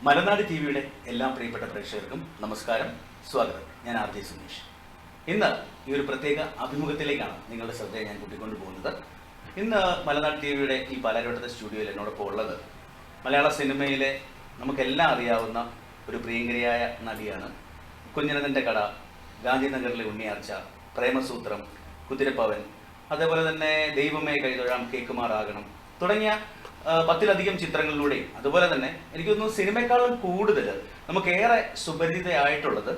മലനാട് T വിയുടെ എല്ലാ പ്രിയപ്പെട്ട പ്രേക്ഷകർക്കും നമസ്കാരം, സ്വാഗതം. ഞാൻ RJ സുനീഷ്. ഇന്ന് ഈ ഒരു പ്രത്യേക അഭിമുഖത്തിലേക്കാണ് നിങ്ങളുടെ ശ്രദ്ധയെ ഞാൻ കൂട്ടിക്കൊണ്ടു പോകുന്നത്. ഇന്ന് മലനാട് ടി വിയുടെ ഈ പാലാരിവട്ടത്തെ സ്റ്റുഡിയോയിൽ എന്നോടൊപ്പം ഉള്ളത് മലയാള സിനിമയിലെ നമുക്കെല്ലാം അറിയാവുന്ന ഒരു പ്രിയങ്കരിയായ നടിയാണ്. കുഞ്ഞനന്തൻ്റെ കട, ഗാന്ധിനഗറിലെ ഉണ്ണിയാർച്ച, പ്രേമസൂത്രം, കുതിരപ്പവൻ, അതേപോലെ തന്നെ ദൈവമേ കൈതൊഴാം, കേക്കുമാറാകണം തുടങ്ങിയ 10ലധികം ചിത്രങ്ങളിലൂടെയും, അതുപോലെ തന്നെ എനിക്ക് തോന്നുന്നു സിനിമയെക്കാളും കൂടുതൽ നമുക്കേറെ സുപരിചിതയായിട്ടുള്ളത്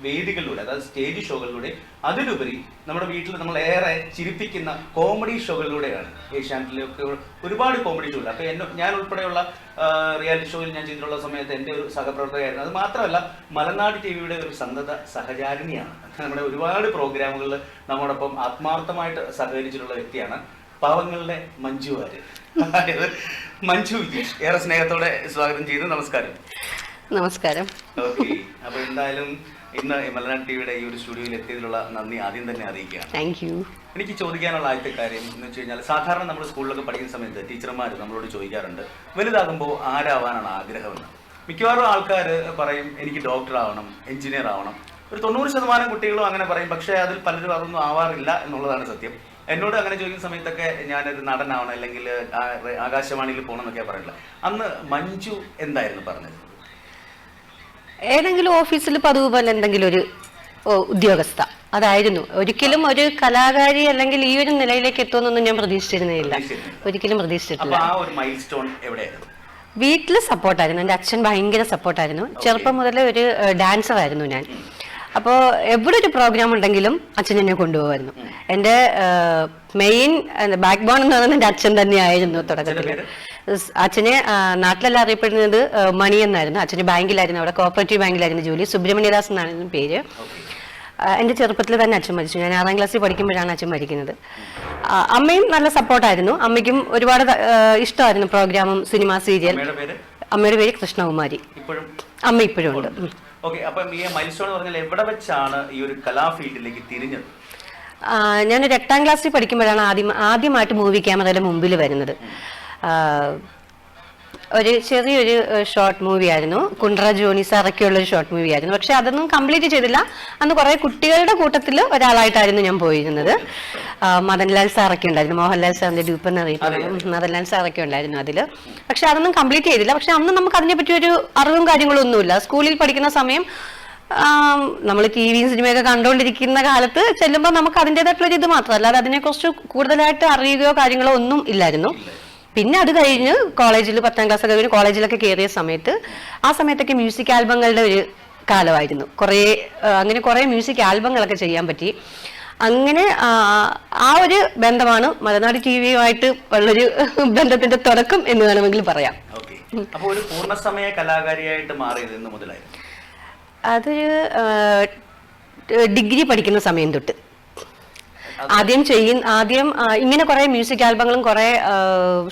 വേദികളിലൂടെ, അതായത് സ്റ്റേജ് ഷോകളിലൂടെ, അതിലുപരി നമ്മുടെ വീട്ടിൽ നമ്മൾ ഏറെ ചിരിപ്പിക്കുന്ന കോമഡി ഷോകളിലൂടെയാണ്. ഏഷ്യാനെറ്റിലൊക്കെ ഒരുപാട് കോമഡി ഷോകൾ. അപ്പോൾ ഞാൻ ഉൾപ്പെടെയുള്ള റിയാലിറ്റി ഷോയിൽ ഞാൻ ചെയ്തിട്ടുള്ള സമയത്ത് എൻ്റെ ഒരു സഹപ്രവർത്തകയായിരുന്നു. അത് മാത്രമല്ല മലനാട് ടി വിയുടെ ഒരു സന്തത സഹചാരിണിയാണ്. നമ്മുടെ ഒരുപാട് പ്രോഗ്രാമുകളിൽ നമ്മോടൊപ്പം ആത്മാർത്ഥമായിട്ട് സഹകരിച്ചിട്ടുള്ള വ്യക്തിയാണ് പാവങ്ങളുടെ മഞ്ജു വാര്യർ. അതായത് മഞ്ജു വിജീഷ്. ഏറെ സ്നേഹത്തോടെ സ്വാഗതം ചെയ്തു. നമസ്കാരം. നമസ്കാരം. ഓക്കെ, അപ്പൊ എന്തായാലും ഇന്ന് മലനാട് ടിവിയുടെ ഈ ഒരു സ്റ്റുഡിയോയിൽ എത്തിയതിലുള്ള നന്ദി ആദ്യം തന്നെ അറിയിക്കുകയാണ്. Thank you. എനിക്ക് ചോദിക്കാനുള്ള ആദ്യത്തെ കാര്യം എന്ന് വെച്ച് കഴിഞ്ഞാൽ, സാധാരണ നമ്മൾ സ്കൂളിലൊക്കെ പഠിക്കുന്ന സമയത്ത് ടീച്ചർമാർ നമ്മളോട് ചോദിക്കാറുണ്ട്, വലുതാകുമ്പോൾ ആരാവാനാണ് ആഗ്രഹമെന്ന്. മിക്കവാറും ആൾക്കാർ പറയും എനിക്ക് ഡോക്ടർ ആവണം, എഞ്ചിനീയർ ആവണം. ഒരു 90% കുട്ടികളും അങ്ങനെ പറയും. പക്ഷേ അതിൽ പലരും അതൊന്നും ആവാറില്ല എന്നുള്ളതാണ് സത്യം. എന്നോട് അങ്ങനെ ചോദിക്കുന്ന സമയത്തൊക്കെ ഞാനൊരു നടനാവണം അല്ലെങ്കിൽ ആകാശവാണിയിൽ പോകണം എന്നൊക്കെ പറഞ്ഞില്ല. അന്ന് മഞ്ജു എന്തായിരുന്നു പറഞ്ഞത്? ഏതെങ്കിലും ഓഫീസിൽ പതിവ് പോലെ എന്തെങ്കിലും ഒരു ഉദ്യോഗസ്ഥ, അതായിരുന്നു. ഒരിക്കലും ഒരു കലാകാരി അല്ലെങ്കിൽ ഈ ഒരു നിലയിലേക്ക് എത്തുമെന്നൊന്നും ഞാൻ പ്രതീക്ഷിച്ചിരുന്നില്ല. ഒരിക്കലും പ്രതീക്ഷിച്ചിട്ടില്ല. വീട്ടില് സപ്പോർട്ടായിരുന്നു. എൻ്റെ അച്ഛൻ ഭയങ്കര സപ്പോർട്ടായിരുന്നു. ചെറുപ്പം മുതലേ ഒരു ഡാൻസർ ആയിരുന്നു ഞാൻ. അപ്പോൾ എവിടെ ഒരു പ്രോഗ്രാം ഉണ്ടെങ്കിലും അച്ഛൻ എന്നെ കൊണ്ടുപോകുമായിരുന്നു. എൻ്റെ മെയിൻ ബാക്ക് ബോൺ എന്ന് പറയുന്നത് എൻ്റെ അച്ഛൻ തന്നെയായിരുന്നു തുടക്കത്തിൽ. അച്ഛനെ നാട്ടിലെല്ലാം അറിയപ്പെടുന്നത് മണി എന്നായിരുന്നു. അച്ഛന് ബാങ്കിലായിരുന്നു, അവിടെ കോപ്പറേറ്റീവ് ബാങ്കിലായിരുന്നു ജോലി. സുബ്രഹ്മണ്യദാസ് എന്നായിരുന്നു പേര്. എൻ്റെ ചെറുപ്പത്തിൽ തന്നെ അച്ഛൻ മരിച്ചു. ഞാൻ 6ാം ക്ലാസ്സിൽ പഠിക്കുമ്പോഴാണ് അച്ഛൻ മരിക്കുന്നത്. അമ്മയും നല്ല സപ്പോർട്ടായിരുന്നു. അമ്മയ്ക്കും ഒരുപാട് ഇഷ്ടമായിരുന്നു പ്രോഗ്രാമും സിനിമ, സീരിയൽ. അമ്മയുടെ പേര് കൃഷ്ണകുമാരി. അമ്മ ഇപ്പോഴും ഉണ്ട്. ഞാനൊരു 8ാം ക്ലാസ്സിൽ പഠിക്കുമ്പോഴാണ് ആദ്യമായിട്ട് മൂവി ക്യാമറയുടെ മുമ്പിൽ വരുന്നത്. ഒരു ചെറിയൊരു ഷോർട്ട് മൂവി ആയിരുന്നു. കുണ്ട്ര ജോണി സാറൊക്കെയുള്ള ഒരു ഷോർട്ട് മൂവി ആയിരുന്നു. പക്ഷെ അതൊന്നും കംപ്ലീറ്റ് ചെയ്തില്ല. അന്ന് കുറെ കുട്ടികളുടെ കൂട്ടത്തിൽ ഒരാളായിട്ടായിരുന്നു ഞാൻ പോയിരുന്നത്. മദൻലാൽ സാറൊക്കെ ഉണ്ടായിരുന്നു, മോഹൻലാൽ സാറിന്റെ ഡ്യൂപ്പ് എന്നറിയപ്പെടുന്നത് മദൻലാൽ സാറൊക്കെ ഉണ്ടായിരുന്നു അതില്. പക്ഷെ അതൊന്നും കംപ്ലീറ്റ് ചെയ്തില്ല. പക്ഷെ അന്ന് നമുക്ക് അതിനെ പറ്റി ഒരു അറിവും കാര്യങ്ങളും ഒന്നുമില്ല. സ്കൂളിൽ പഠിക്കുന്ന സമയം നമ്മൾ ടിവിയും സിനിമയൊക്കെ കണ്ടുകൊണ്ടിരിക്കുന്ന കാലത്ത് ചെല്ലുമ്പോൾ നമുക്ക് അതിൻ്റെതായിട്ടുള്ളൊരു ഇത് മാത്രമല്ല, അല്ലാതെ അതിനെക്കുറിച്ച് കൂടുതലായിട്ട് അറിയുകയോ കാര്യങ്ങളോ ഒന്നും ഇല്ലായിരുന്നു. പിന്നെ അത് കഴിഞ്ഞ് കോളേജിൽ 10ാം ക്ലാസ് ഒക്കെ കഴിഞ്ഞ് കോളേജിലൊക്കെ കയറിയ സമയത്ത് ആ സമയത്തൊക്കെ മ്യൂസിക് ആൽബങ്ങളുടെ ഒരു കാലമായിരുന്നു. അങ്ങനെ കുറേ മ്യൂസിക് ആൽബങ്ങളൊക്കെ ചെയ്യാൻ പറ്റി. അങ്ങനെ ആ ഒരു ബന്ധമാണ് മലനാട് ടി വിയുമായിട്ട് ഉള്ളൊരു ബന്ധത്തിന്റെ തുടക്കം എന്ന് വേണമെങ്കിൽ പറയാം. അതൊരു ഡിഗ്രി പഠിക്കുന്ന സമയം തൊട്ട് ആദ്യം ഇങ്ങനെ കുറെ മ്യൂസിക് ആൽബങ്ങളും കുറെ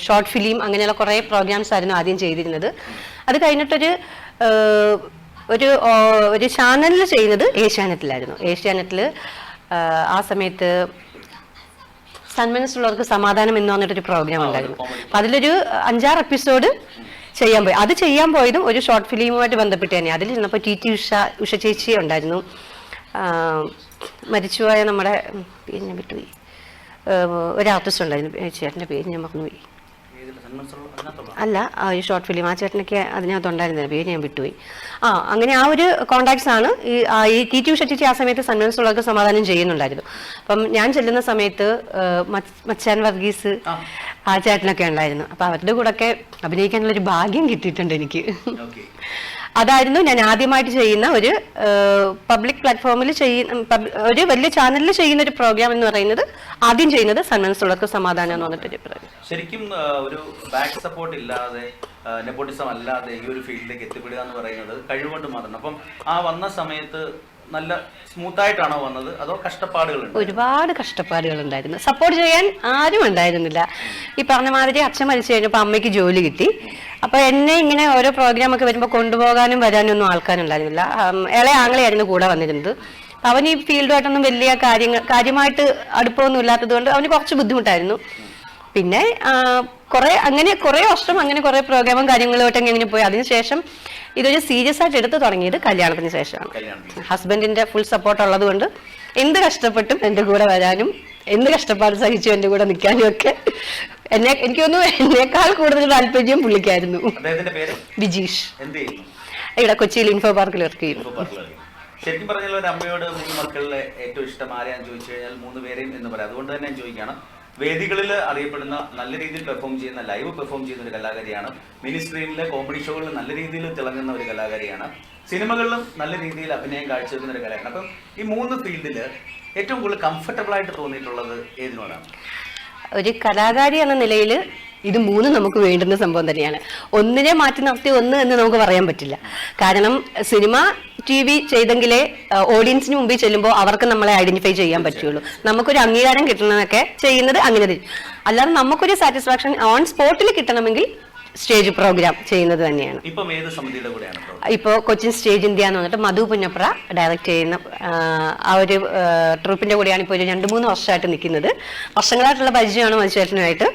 ഷോർട്ട് ഫിലിം അങ്ങനെയുള്ള കുറെ പ്രോഗ്രാംസ് ആയിരുന്നു ആദ്യം ചെയ്തിരുന്നത്. അത് കഴിഞ്ഞിട്ടൊരു ഒരു ചാനലിൽ ചെയ്യുന്നത് ഏഷ്യാനെറ്റിലായിരുന്നു. ഏഷ്യാനെറ്റിൽ ആ സമയത്ത് സന്മനസ്സുള്ളവർക്ക് സമാധാനം എന്ന് പറഞ്ഞിട്ടൊരു പ്രോഗ്രാം ഉണ്ടായിരുന്നു. അപ്പൊ അതിലൊരു 5-6 എപ്പിസോഡ് ചെയ്യാൻ പോയി. അത് ചെയ്യാൻ പോയതും ഒരു ഷോർട്ട് ഫിലിമുമായിട്ട് ബന്ധപ്പെട്ട് തന്നെ. അതിൽ ഇരുന്നപ്പോൾ ഉഷ ചേച്ചി ഉണ്ടായിരുന്നു. മരിച്ചുപോയ നമ്മുടെ പേര് ഞാൻ വിട്ടുപോയി. ഒരു ആർട്ടിസ്റ്റ് ഉണ്ടായിരുന്നു, ചേട്ടൻ്റെ പേര് ഞാൻ മറന്നുപോയി. അല്ല, ഈ ഷോർട്ട് ഫിലിം ആ ചേട്ടനൊക്കെ അതിനകത്തുണ്ടായിരുന്ന പേര് ഞാൻ വിട്ടുപോയി. അങ്ങനെ ആ ഒരു കോണ്ടാക്ട്സ് ആണ് ഈ ടി ഉഷ ചേച്ചി ആ സമയത്ത് സന്മനസ്സുള്ളവർക്ക് സമാധാനം ചെയ്യുന്നുണ്ടായിരുന്നു. അപ്പം ഞാൻ ചെല്ലുന്ന സമയത്ത് മച്ചാൻ വർഗീസ് ആ ചേട്ടനൊക്കെ ഉണ്ടായിരുന്നു. അപ്പൊ അവരുടെ കൂടെ ഒക്കെ അഭിനയിക്കാനുള്ളൊരു ഭാഗ്യം കിട്ടിയിട്ടുണ്ട് എനിക്ക്. അതായിരുന്നു ഞാൻ ആദ്യമായിട്ട് ചെയ്യുന്ന ഒരു പബ്ലിക് പ്ലാറ്റ്ഫോമിൽ ഒരു വലിയ ചാനലിൽ ചെയ്യുന്ന ഒരു പ്രോഗ്രാം എന്ന് പറയുന്നത്. ആദ്യം ചെയ്യുന്നത് സന്മനസ്സുള്ളവർക്ക് സമാധാനം എന്ന് പറഞ്ഞിട്ടൊരു പ്രോഗ്രാം. ശരിക്കും ഒരു ബാക്ക് സപ്പോർട്ട് ഇല്ലാതെ, നെപ്പോട്ടിസം അല്ലാതെ ഈ ഒരു ഫീൽഡിലേക്ക് എത്തിപ്പെടുക എന്ന് പറയുന്നത് കഴിവുകൊണ്ട് മാത്രം. അപ്പം ആ വന്ന സമയത്ത് നല്ല സ്മൂത്ത് ആയിട്ടാണോ വന്നത്, അതോ കഷ്ടപ്പാടുകളുണ്ട്? ഒരുപാട് കഷ്ടപ്പാടുകൾ ഉണ്ടായിരുന്നു. സപ്പോർട്ട് ചെയ്യാൻ ആരും ഉണ്ടായിരുന്നില്ല. ഈ പറഞ്ഞ മാതിരി അച്ഛൻ മരിച്ചു കഴിഞ്ഞപ്പോൾ അമ്മയ്ക്ക് ജോലി കിട്ടി. അപ്പൊ എന്നെ ഇങ്ങനെ ഓരോ പ്രോഗ്രാം ഒക്കെ വരുമ്പോൾ കൊണ്ടുപോകാനും വരാനും ഒന്നും ആൾക്കാരുണ്ടായിരുന്നില്ല. ഇളയ ആങ്ങളെയായിരുന്നു കൂടെ വന്നിരുന്നത്. അവൻ ഈ ഫീൽഡുമായിട്ടൊന്നും വലിയ കാര്യമായിട്ട് അടുപ്പമൊന്നും ഇല്ലാത്തത് കൊണ്ട് അവന് കുറച്ച് ബുദ്ധിമുട്ടായിരുന്നു. പിന്നെ കുറെ വർഷം അങ്ങനെ കുറെ പ്രോഗ്രാമും കാര്യങ്ങളുമായിട്ട് അങ്ങനെ പോയി. അതിനുശേഷം ഇതൊരു സീരിയസ് ആയിട്ട് എടുത്തു തുടങ്ങിയത് കല്യാണത്തിന് ശേഷമാണ്. ഹസ്ബൻഡിന്റെ ഫുൾ സപ്പോർട്ട് ഉള്ളത് കൊണ്ട് എന്ത് കഷ്ടപ്പെട്ടും എന്റെ കൂടെ വരാനും എന്ത് കഷ്ടപ്പാട് സഹിച്ചു എന്റെ കൂടെ നിൽക്കാനും ഒക്കെ എനിക്ക് തോന്നുന്നു എന്നേക്കാൾ കൂടുതൽ താല്പര്യം പുള്ളിക്കായിരുന്നു. ബിജീഷ്. ഇവിടെ കൊച്ചിയിൽ ഇൻഫോ പാർക്കിൽ വർക്ക് ചെയ്യുന്നു. ശരിക്കും പറഞ്ഞാൽ ഒരു അമ്മയോട് 3 മക്കളിലെ ഏറ്റവും ഇഷ്ടം ആരെയാന്ന് ചോദിച്ചു കഴിഞ്ഞാൽ 3 പേരെയും എന്ന് പറയാം. അതുകൊണ്ട് തന്നെ ഞാൻ ചോദിക്കുകയാണ്, വേദികളിൽ അറിയപ്പെടുന്ന നല്ല രീതിയിൽ പെർഫോം ചെയ്യുന്ന ലൈവ് പെർഫോം ചെയ്യുന്ന ഒരു കലാകാരിയാണ്, മിനി സ്ക്രീനിലെ കോമഡി ഷോകളിൽ നല്ല രീതിയിൽ തിളങ്ങുന്ന ഒരു കലാകാരിയാണ്, സിനിമകളിലും നല്ല രീതിയിൽ അഭിനയം കാഴ്ചവെക്കുന്ന ഒരു കലാകാരിയാണ്. അപ്പം ഈ 3 ഫീൽഡിൽ ഏറ്റവും കൂടുതൽ കംഫർട്ടബിൾ ആയിട്ട് തോന്നിയിട്ടുള്ളത് ഏതിനോടാണ്? ഒരു കലാകാരി എന്ന നിലയിൽ ഇത് 3 നമുക്ക് വേണ്ടുന്ന സംഭവം തന്നെയാണ്. ഒന്നിനെ മാറ്റി നിർത്തി ഒന്ന് എന്ന് നമുക്ക് പറയാൻ പറ്റില്ല. കാരണം സിനിമ TV ചെയ്തെങ്കിലേ ഓഡിയൻസിന് മുമ്പിൽ ചെല്ലുമ്പോൾ അവർക്ക് നമ്മളെ ഐഡന്റിഫൈ ചെയ്യാൻ പറ്റുള്ളൂ. നമുക്കൊരു അംഗീകാരം കിട്ടണമെന്നൊക്കെ ചെയ്യുന്നത് അങ്ങനെ. അല്ലാതെ നമുക്കൊരു സാറ്റിസ്ഫാക്ഷൻ ഓൺ സ്പോട്ടിൽ കിട്ടണമെങ്കിൽ സ്റ്റേജ് പ്രോഗ്രാം ചെയ്യുന്നത് തന്നെയാണ്. ഇപ്പോ കൊച്ചിൻ സ്റ്റേജ് ഇന്ത്യ എന്ന് പറഞ്ഞിട്ട് മധു പുന്നപ്ര ഡയറക്റ്റ് ചെയ്യുന്ന ആ ഒരു ട്രൂപ്പിന്റെ കൂടെയാണ് ഇപ്പോൾ ഒരു 2-3 വർഷമായിട്ട് നിൽക്കുന്നത്. വർഷങ്ങളായിട്ടുള്ള പരിചയമാണ് മധുചേട്ടനുമായിട്ട്.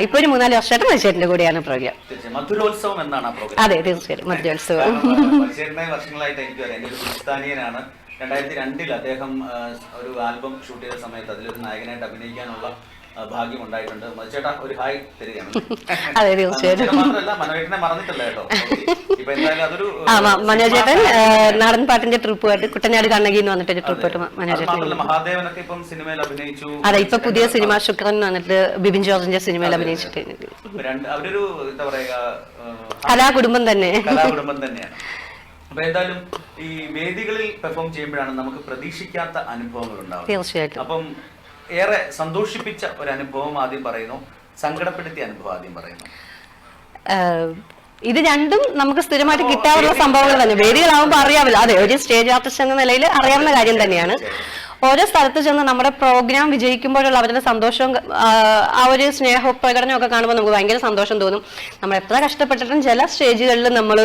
ഇപ്പൊ ഒരു 4 വർഷമായിട്ട് മധുചേട്ടന്റെ കൂടെയാണ് പ്രോഗ്രാം. മധുരോത്സവം എന്നാണ്? അതെ, തീർച്ചയായും മധുരോത്സവം. വർഷങ്ങളായിട്ട് എനിക്കറിയാം. എന്റെ ഒരു സുൽത്താനിയനാണ്. 2002 അദ്ദേഹം ഒരു ആൽബം ഷൂട്ട് ചെയ്ത സമയത്ത് അതിലൊരു നായകനായിട്ട് അഭിനയിക്കാനുള്ള ഭാഗ്യം ഉണ്ടായിട്ടുണ്ട്. മധുചേട്ടാ ഒരു ഹായ് തരികയാണ്. അതെ, തീർച്ചയായിട്ടും. മാത്രമല്ല മനോഹരനെ മറന്നിട്ടില്ല കേട്ടോ. ഇപ്പൊ എന്തായാലും അതൊരു മനോജേട്ടൻ നാടൻ പാട്ടിന്റെ ട്രിപ്പുമായിട്ട് കുട്ടനാട് കണ്ണകി എന്ന് പറഞ്ഞിട്ട് ട്രിപ്പായിട്ട് മനോജേട്ടൻ. മഹാദേവനൊക്കെ ഇപ്പം സിനിമയിൽ അഭിനയിച്ചു. അതെ, ഇപ്പൊ പുതിയ സിനിമ ശുക്രൻ എന്ന് പറഞ്ഞിട്ട് ബിബിൻ ജോർജിന്റെ സിനിമയിൽ അഭിനയിച്ചിട്ട് അവരൊരു എന്താ പറയുക കലാകുടുംബം തന്നെയാണ്. അപ്പൊ എന്തായാലും ഈ വേദികളിൽ പെർഫോം ചെയ്യുമ്പോഴാണ് നമുക്ക് പ്രതീക്ഷിക്കാത്ത അനുഭവങ്ങൾ ഉണ്ടാവുന്നത്. തീർച്ചയായിട്ടും. അപ്പം ഏറെ സന്തോഷിപ്പിച്ച ഒരു അനുഭവം ആദ്യം പറയുന്നു, സങ്കടപ്പെടുത്തിയ അനുഭവം ആദ്യം പറയുന്നു. ഇത് രണ്ടും നമുക്ക് സ്ഥിരമായിട്ട് കിട്ടാവുന്ന സംഭവങ്ങൾ തന്നെ. വേദികളാവുമ്പോൾ അറിയാമല്ലോ. അതെ, ഒരു സ്റ്റേജ് ആർട്ടിസ്റ്റ് എന്ന നിലയിൽ അറിയാവുന്ന കാര്യം തന്നെയാണ്. ഓരോ സ്ഥലത്ത് ചെന്ന് നമ്മുടെ പ്രോഗ്രാം വിജയിക്കുമ്പോഴുള്ള അവരുടെ സന്തോഷവും ആ ഒരു സ്നേഹ പ്രകടനവും ഒക്കെ കാണുമ്പോൾ നമുക്ക് ഭയങ്കര സന്തോഷം തോന്നും. നമ്മൾ എത്ര കഷ്ടപ്പെട്ടിട്ടും ചില സ്റ്റേജുകളിൽ നമ്മൾ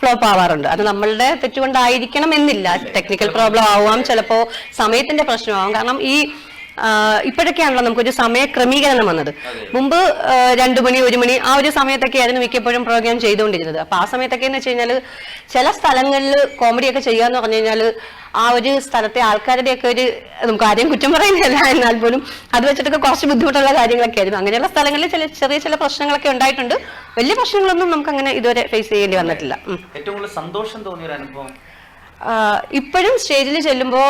ഫ്ലോപ്പ് ആവാറുണ്ട്. അത് നമ്മളുടെ തെറ്റുകൊണ്ടായിരിക്കണം എന്നില്ല. ടെക്നിക്കൽ പ്രോബ്ലം ആവാം, ചിലപ്പോൾ സമയത്തിന്റെ പ്രശ്നമാവാം. കാരണം ഇപ്പോഴൊക്കെയാണല്ലോ നമുക്കൊരു സമയ ക്രമീകരണം വന്നത്. മുമ്പ് 2 മണി 1 മണി ആ ഒരു സമയത്തൊക്കെ ആയിരുന്നു മിക്കപ്പോഴും പ്രോഗ്രാം ചെയ്തുകൊണ്ടിരുന്നത്. അപ്പൊ ആ സമയത്തൊക്കെ എന്ന് വെച്ച് കഴിഞ്ഞാൽ ചില സ്ഥലങ്ങളിൽ കോമഡിയൊക്കെ ചെയ്യാന്ന് പറഞ്ഞു കഴിഞ്ഞാൽ ആ ഒരു സ്ഥലത്തെ ആൾക്കാരുടെയൊക്കെ ഒരു നമുക്ക് ആരെയും കുറ്റം പറയുന്നില്ല, എന്നാൽ പോലും അത് വെച്ചിട്ടൊക്കെ കുറച്ച് ബുദ്ധിമുട്ടുള്ള കാര്യങ്ങളൊക്കെ ആയിരുന്നു. അങ്ങനെയുള്ള സ്ഥലങ്ങളിൽ ചില പ്രശ്നങ്ങളൊക്കെ ഉണ്ടായിട്ടുണ്ട്. വലിയ പ്രശ്നങ്ങളൊന്നും നമുക്ക് അങ്ങനെ ഇതുവരെ ഫേസ് ചെയ്യേണ്ടി വന്നിട്ടില്ല. ഏറ്റവും കൂടുതൽ സന്തോഷം തോന്നിയ ഒരു അനുഭവം ഇപ്പോഴും സ്റ്റേജിൽ ചെല്ലുമ്പോ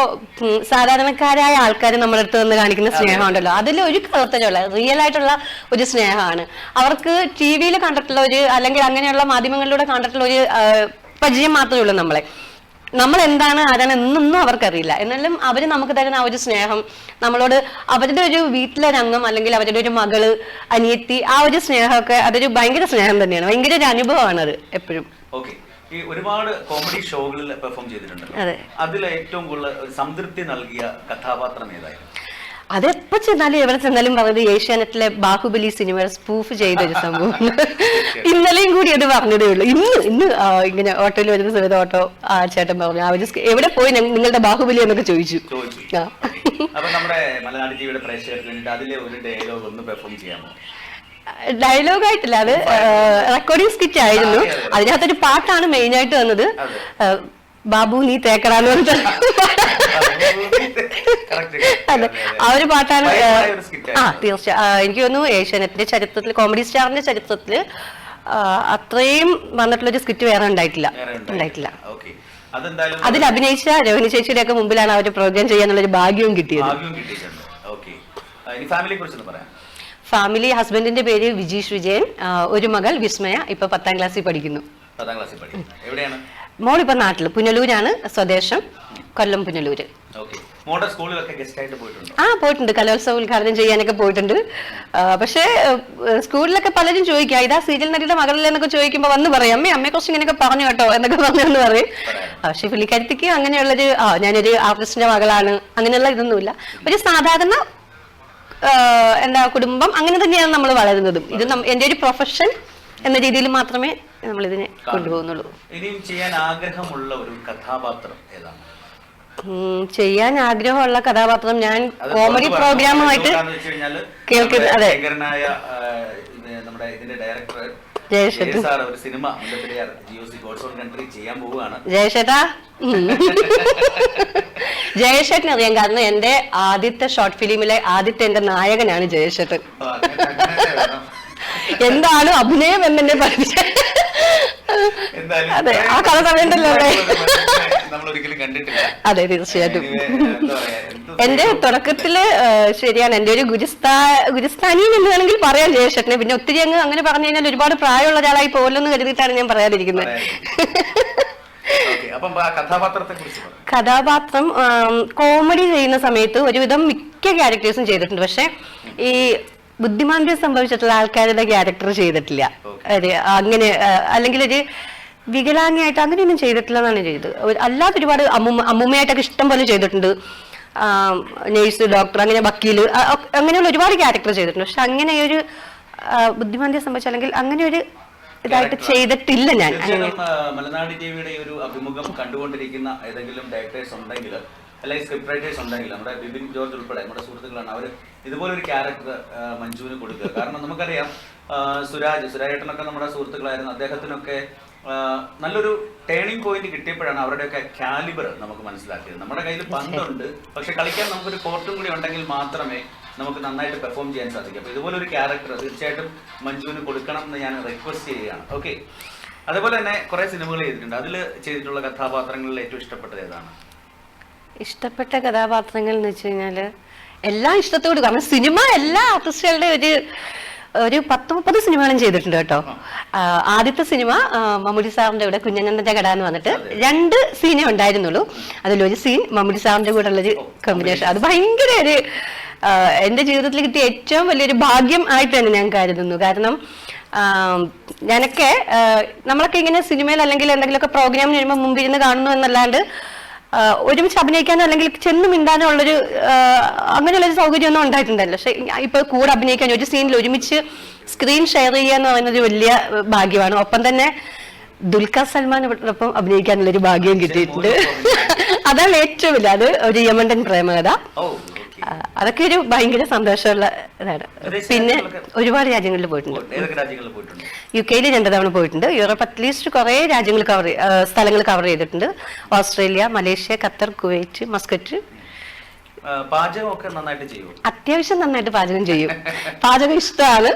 സാധാരണക്കാരായ ആൾക്കാർ നമ്മുടെ അടുത്ത് നിന്ന് കാണിക്കുന്ന സ്നേഹമുണ്ടല്ലോ, അതിൽ ഒരു കവർത്തരമുള്ള റിയൽ ആയിട്ടുള്ള ഒരു സ്നേഹമാണ്. അവർക്ക് TV-യിൽ കണ്ടിട്ടുള്ള ഒരു അല്ലെങ്കിൽ അങ്ങനെയുള്ള മാധ്യമങ്ങളിലൂടെ കണ്ടിട്ടുള്ള ഒരു പരിചയം മാത്രമേ ഉള്ളൂ. നമ്മൾ എന്താണ് ആരാണ് എന്നൊന്നും അവർക്കറിയില്ല. എന്നാലും അവർ നമുക്ക് തരുന്ന ആ ഒരു സ്നേഹം, നമ്മളോട് അവരുടെ ഒരു വീട്ടിലൊരംഗം അല്ലെങ്കിൽ അവരുടെ ഒരു മകള് അനിയത്തി, ആ ഒരു സ്നേഹമൊക്കെ അതൊരു ഭയങ്കര സ്നേഹം തന്നെയാണ്. ഭയങ്കര ഒരു അനുഭവമാണ് അത് എപ്പോഴും. ഈ ഒരുപാട് കോമഡി ഷോകളിൽ പെർഫോം ചെയ്തിട്ടുണ്ട്. അതിൽ ഏറ്റവും കൂടുതൽ സംതൃപ്തി നൽകിയ കഥാപാത്രം ഏതായിരുന്നു? അതെപ്പോ ചെന്നാലും എവിടെ ചെന്നാലും പറഞ്ഞത് ഏഷ്യാനെറ്റിലെ ബാഹുബലി സിനിമ സ്പൂഫ് ചെയ്തൊരു സംഭവം. ഇന്നലെയും കൂടി അത് പറഞ്ഞതേ ഉള്ളൂ. ഇന്ന് ഇങ്ങനെ ഓട്ടോയിൽ വരുന്ന സമയത്ത് ഓട്ടോ ചേട്ടൻ പറഞ്ഞു എവിടെ പോയി നിങ്ങളുടെ ബാഹുബലി എന്നൊക്കെ ചോദിച്ചു. അപ്പൊ നമ്മുടെ മലനാട് ടിവിയുടെ പ്രേക്ഷകർക്ക് വേണ്ടി അതിലെ ഒരു ഡയലോഗ് ഒന്ന് പെർഫോം ചെയ്യാമോ? ഡയലോഗ് ആയിട്ടില്ല, അത് റെക്കോർഡിംഗ് സ്കിറ്റ് ആയിരുന്നു. അതിനകത്തൊരു പാട്ടാണ് മെയിൻ ആയിട്ട് വന്നത്. ബാബു നീ തേക്കടാന്ന് പറഞ്ഞ അതെ, ആ ഒരു പാട്ടാണ്. തീർച്ചയായും എനിക്ക് തോന്നുന്നു ഏഷ്യാനെറ്റിന്റെ ചരിത്രത്തിൽ, കോമഡി സ്റ്റാറിന്റെ ചരിത്രത്തിൽ അത്രയും വന്നിട്ടുള്ളൊരു സ്കിറ്റ് വേറെ ഉണ്ടായിട്ടില്ല. അതിൽ അഭിനയിച്ച രോഹിണി ചേച്ചിയുടെ ഒക്കെ മുമ്പിലാണ് ആ ഒരു പ്രോഗ്രാം ചെയ്യാനുള്ളൊരു ഭാഗ്യവും കിട്ടിയത്. ഫാമിലി ഹസ്ബൻഡിന്റെ പേര് വിജീഷ് വിജയൻ, ഒരു മകൾ വിസ്മയ, ഇപ്പൊ 10ാം ക്ലാസ്സിൽ പഠിക്കുന്നു. മോളിപ്പോ നാട്ടില് പുനലൂരാണ് സ്വദേശം, കൊല്ലം പുനലൂര്. പോയിട്ടുണ്ട്. കലോത്സവം ഉദ്ഘാടനം ചെയ്യാനൊക്കെ പോയിട്ടുണ്ട്. പക്ഷേ സ്കൂളിലൊക്കെ പലരും ചോദിക്കുക ഇതാ സീരിയൽ നടിയുടെ മകളിൽ എന്നൊക്കെ ചോദിക്കുമ്പോ വന്ന് പറയും അമ്മയെ കുറിച്ച് ഇങ്ങനെയൊക്കെ പറഞ്ഞു കേട്ടോ എന്നൊക്കെ പറഞ്ഞെന്ന് പറയും. പക്ഷെ പുള്ളിക്കാരത്തിക്ക് അങ്ങനെയുള്ളൊരു ഞാനൊരു ആർട്ടിസ്റ്റിന്റെ മകളാണ് അങ്ങനെയുള്ള ഇതൊന്നുമില്ല. ഒരു സാധാരണ കുടുംബം അങ്ങനെ തന്നെയാണ് നമ്മൾ വളരുന്നതും. ഇത് എന്റെ ഒരു പ്രൊഫഷൻ എന്ന രീതിയിൽ മാത്രമേ നമ്മൾ ഇതിനെ കൊണ്ടുപോകുന്നുള്ളൂ. ഇനിയും ചെയ്യാൻ ആഗ്രഹമുള്ള ഒരു കഥാപാത്രം ഏതാണ്? ചെയ്യാൻ ആഗ്രഹമുള്ള കഥാപാത്രം ഞാൻ കോമഡി പ്രോഗ്രാമുമായിട്ട് കേൾക്കുന്ന അതെ നമ്മുടെ ഇതിന്റെ ഡയറക്ടർ ജയശേട്ടൻ ഒരു cinema Mullaperiyar GOC God's own country ചെയ്യാൻ പോവുകയാണ്. ജയശേട്ടാ ജയശേട്ടൻ അറിയാം, കാരണം എന്റെ ആദ്യത്തെ ഷോർട്ട് ഫിലിമിലെ ആദ്യത്തെ എന്റെ നായകനാണ് ജയശേട്ടൻ. എന്താണ് അഭിനയം എന്നെ പഠിച്ച അതെ ആ കഥ പറയണ്ടല്ലോ അവിടെ. അതെ തീർച്ചയായിട്ടും എന്റെ തുടക്കത്തില് ശരിയാണ്, എന്റെ ഒരു ഗുരുസ്ഥാനി എന്ന് വേണമെങ്കിൽ പറയാം ജയശേട്ടനെ. പിന്നെ ഒത്തിരി അങ്ങ് അങ്ങനെ പറഞ്ഞു കഴിഞ്ഞാൽ ഒരുപാട് പ്രായമുള്ള ഒരാളായി പോകല്ലോ എന്ന് കരുതിയിട്ടാണ് ഞാൻ പറയാതിരിക്കുന്നത്. കഥാപാത്രം കോമഡി ചെയ്യുന്ന സമയത്ത് ഒരുവിധം മിക്ക ക്യാരക്ടേഴ്സും ചെയ്തിട്ടുണ്ട്. പക്ഷെ ഈ ബുദ്ധിമാന്ദ്യം സംഭവിച്ചിട്ടുള്ള ആൾക്കാരുടെ ക്യാരക്ടർ ചെയ്തിട്ടില്ല. അതെ അങ്ങനെ അല്ലെങ്കിൽ ഒരു വികലാംഗയായിട്ട് അങ്ങനെയൊന്നും ചെയ്തിട്ടില്ല എന്നാണ് ചെയ്തത്. അല്ലാതെ ഒരുപാട് അമ്മൂമ്മയായിട്ടൊക്കെ ഇഷ്ടം പോലെ ചെയ്തിട്ടുണ്ട്. നേഴ്സ്, ഡോക്ടർ, അങ്ങനെ വക്കീല്, അങ്ങനെയുള്ള ഒരുപാട് ക്യാരക്ടർ ചെയ്തിട്ടുണ്ട്. പക്ഷെ അങ്ങനെ ഒരു ബുദ്ധിമാന്ദ്യം സംഭവിച്ച അല്ലെങ്കിൽ അങ്ങനെ ഒരു ഇതായിട്ട് ചെയ്തിട്ടില്ല ഞാൻ. മലനാട് ടിവിയുടെ ഒരു അഭിമുഖം കണ്ടുകൊണ്ടിരിക്കുന്ന ഏതെങ്കിലും ഡയറക്ടേഴ്സ് ഉണ്ടെങ്കിൽ അല്ലെങ്കിൽ സ്ക്രിപ്റ്റ് റൈറ്റേഴ്സ് ഉണ്ടെങ്കിൽ നമ്മുടെ ബിബിൻ ജോർജ് ഉൾപ്പെടെ നമ്മുടെ സുഹൃത്തുക്കളാണ്, അവർ ഇതുപോലൊരു ക്യാരക്ടർ മഞ്ജുവിന് കൊടുക്കുക. കാരണം നമുക്കറിയാം സുരാജേട്ടനൊക്കെ നമ്മുടെ സുഹൃത്തുക്കളായിരുന്നു. അദ്ദേഹത്തിനൊക്കെ നല്ലൊരു ടേണിംഗ് പോയിന്റ് കിട്ടിയപ്പോഴാണ് അവരുടെയൊക്കെ കാലിബർ നമുക്ക് മനസ്സിലാക്കിയത്. നമ്മുടെ കയ്യിൽ പന്തുണ്ട്, പക്ഷെ കളിക്കാൻ നമുക്കൊരു കോർട്ടും കൂടി ഉണ്ടെങ്കിൽ മാത്രമേ നമുക്ക് നന്നായിട്ട് പെർഫോം ചെയ്യാൻ സാധിക്കും. അപ്പോൾ ഇതുപോലൊരു ക്യാരക്ടർ തീർച്ചയായിട്ടും മഞ്ജുവിന് കൊടുക്കണം എന്ന് ഞാൻ റിക്വസ്റ്റ് ചെയ്യുകയാണ്. ഓക്കെ, അതുപോലെ തന്നെ കുറെ സിനിമകൾ ചെയ്തിട്ടുണ്ട്. അതിൽ ചെയ്തിട്ടുള്ള കഥാപാത്രങ്ങളിൽ ഏറ്റവും ഇഷ്ടപ്പെട്ടത് ഏതാണ്? ഇഷ്ടപ്പെട്ട കഥാപാത്രങ്ങൾ എന്ന് വെച്ച് കഴിഞ്ഞാല് എല്ലാം ഇഷ്ടത്തോട്, കാരണം സിനിമ എല്ലാ ആർട്ടിസ്റ്റുകളുടെ ഒരു 10-30 സിനിമകളും ചെയ്തിട്ടുണ്ട് കേട്ടോ. ആദ്യത്തെ സിനിമ മമ്മൂട്ടി സാറിന്റെ കൂടെ കുഞ്ഞനന്തന്റെ കട എന്ന് പറഞ്ഞിട്ട് 2 സീനേ ഉണ്ടായിരുന്നുള്ളൂ. അതിലൊരു സീൻ മമ്മൂട്ടി സാറിന്റെ കൂടെ ഉള്ളൊരു കോമ്പിനേഷൻ, അത് ഭയങ്കര ഒരു എന്റെ ജീവിതത്തിൽ കിട്ടിയ ഏറ്റവും വലിയൊരു ഭാഗ്യം ആയിട്ട് തന്നെ ഞാൻ കരുതുന്നു. കാരണം ഞാനൊക്കെ നമ്മളൊക്കെ ഇങ്ങനെ സിനിമയിൽ അല്ലെങ്കിൽ എന്തെങ്കിലുമൊക്കെ പ്രോഗ്രാമിന് വരുമ്പോൾ മുമ്പിരുന്ന് കാണുന്നു എന്നല്ലാണ്ട് ഒരുമിച്ച് അഭിനയിക്കാനോ അല്ലെങ്കിൽ ചെന്ന് മിണ്ടാനോ ഉള്ളൊരു അങ്ങനെയുള്ളൊരു സൗകര്യമൊന്നും ഉണ്ടായിട്ടുണ്ടല്ലോ. പക്ഷെ ഇപ്പൊ കൂടെ അഭിനയിക്കാൻ ഒരു സീനിൽ ഒരുമിച്ച് സ്ക്രീൻ ഷെയർ ചെയ്യുക എന്ന് പറയുന്നത് വലിയ ഭാഗ്യമാണ്. ഒപ്പം തന്നെ ദുൽഖർ സൽമാനോടൊപ്പം അഭിനയിക്കാനുള്ളൊരു ഭാഗ്യം കിട്ടിയിട്ടുണ്ട്. അതാണ് ഏറ്റവും വലിയ, അത് ഒരു യമണ്ടൻ പ്രേമകഥ. അതൊക്കെ ഒരു ഭയങ്കര സന്തോഷമുള്ള ഇതാണ്. പിന്നെ ഒരുപാട് രാജ്യങ്ങളിൽ പോയിട്ടുണ്ട്. UK 2 തവണ പോയിട്ടുണ്ട്. യൂറോപ്പ് അറ്റ്ലീസ്റ്റ് കുറെ രാജ്യങ്ങൾ സ്ഥലങ്ങൾ കവർ ചെയ്തിട്ടുണ്ട്. Australia, Malaysia, Qatar, Kuwait, Muscat. പാചകമൊക്കെ നന്നായിട്ട് ചെയ്യും. അത്യാവശ്യം നന്നായിട്ട് പാചകം ചെയ്യും. പാചകം ഇഷ്ടമാണ്.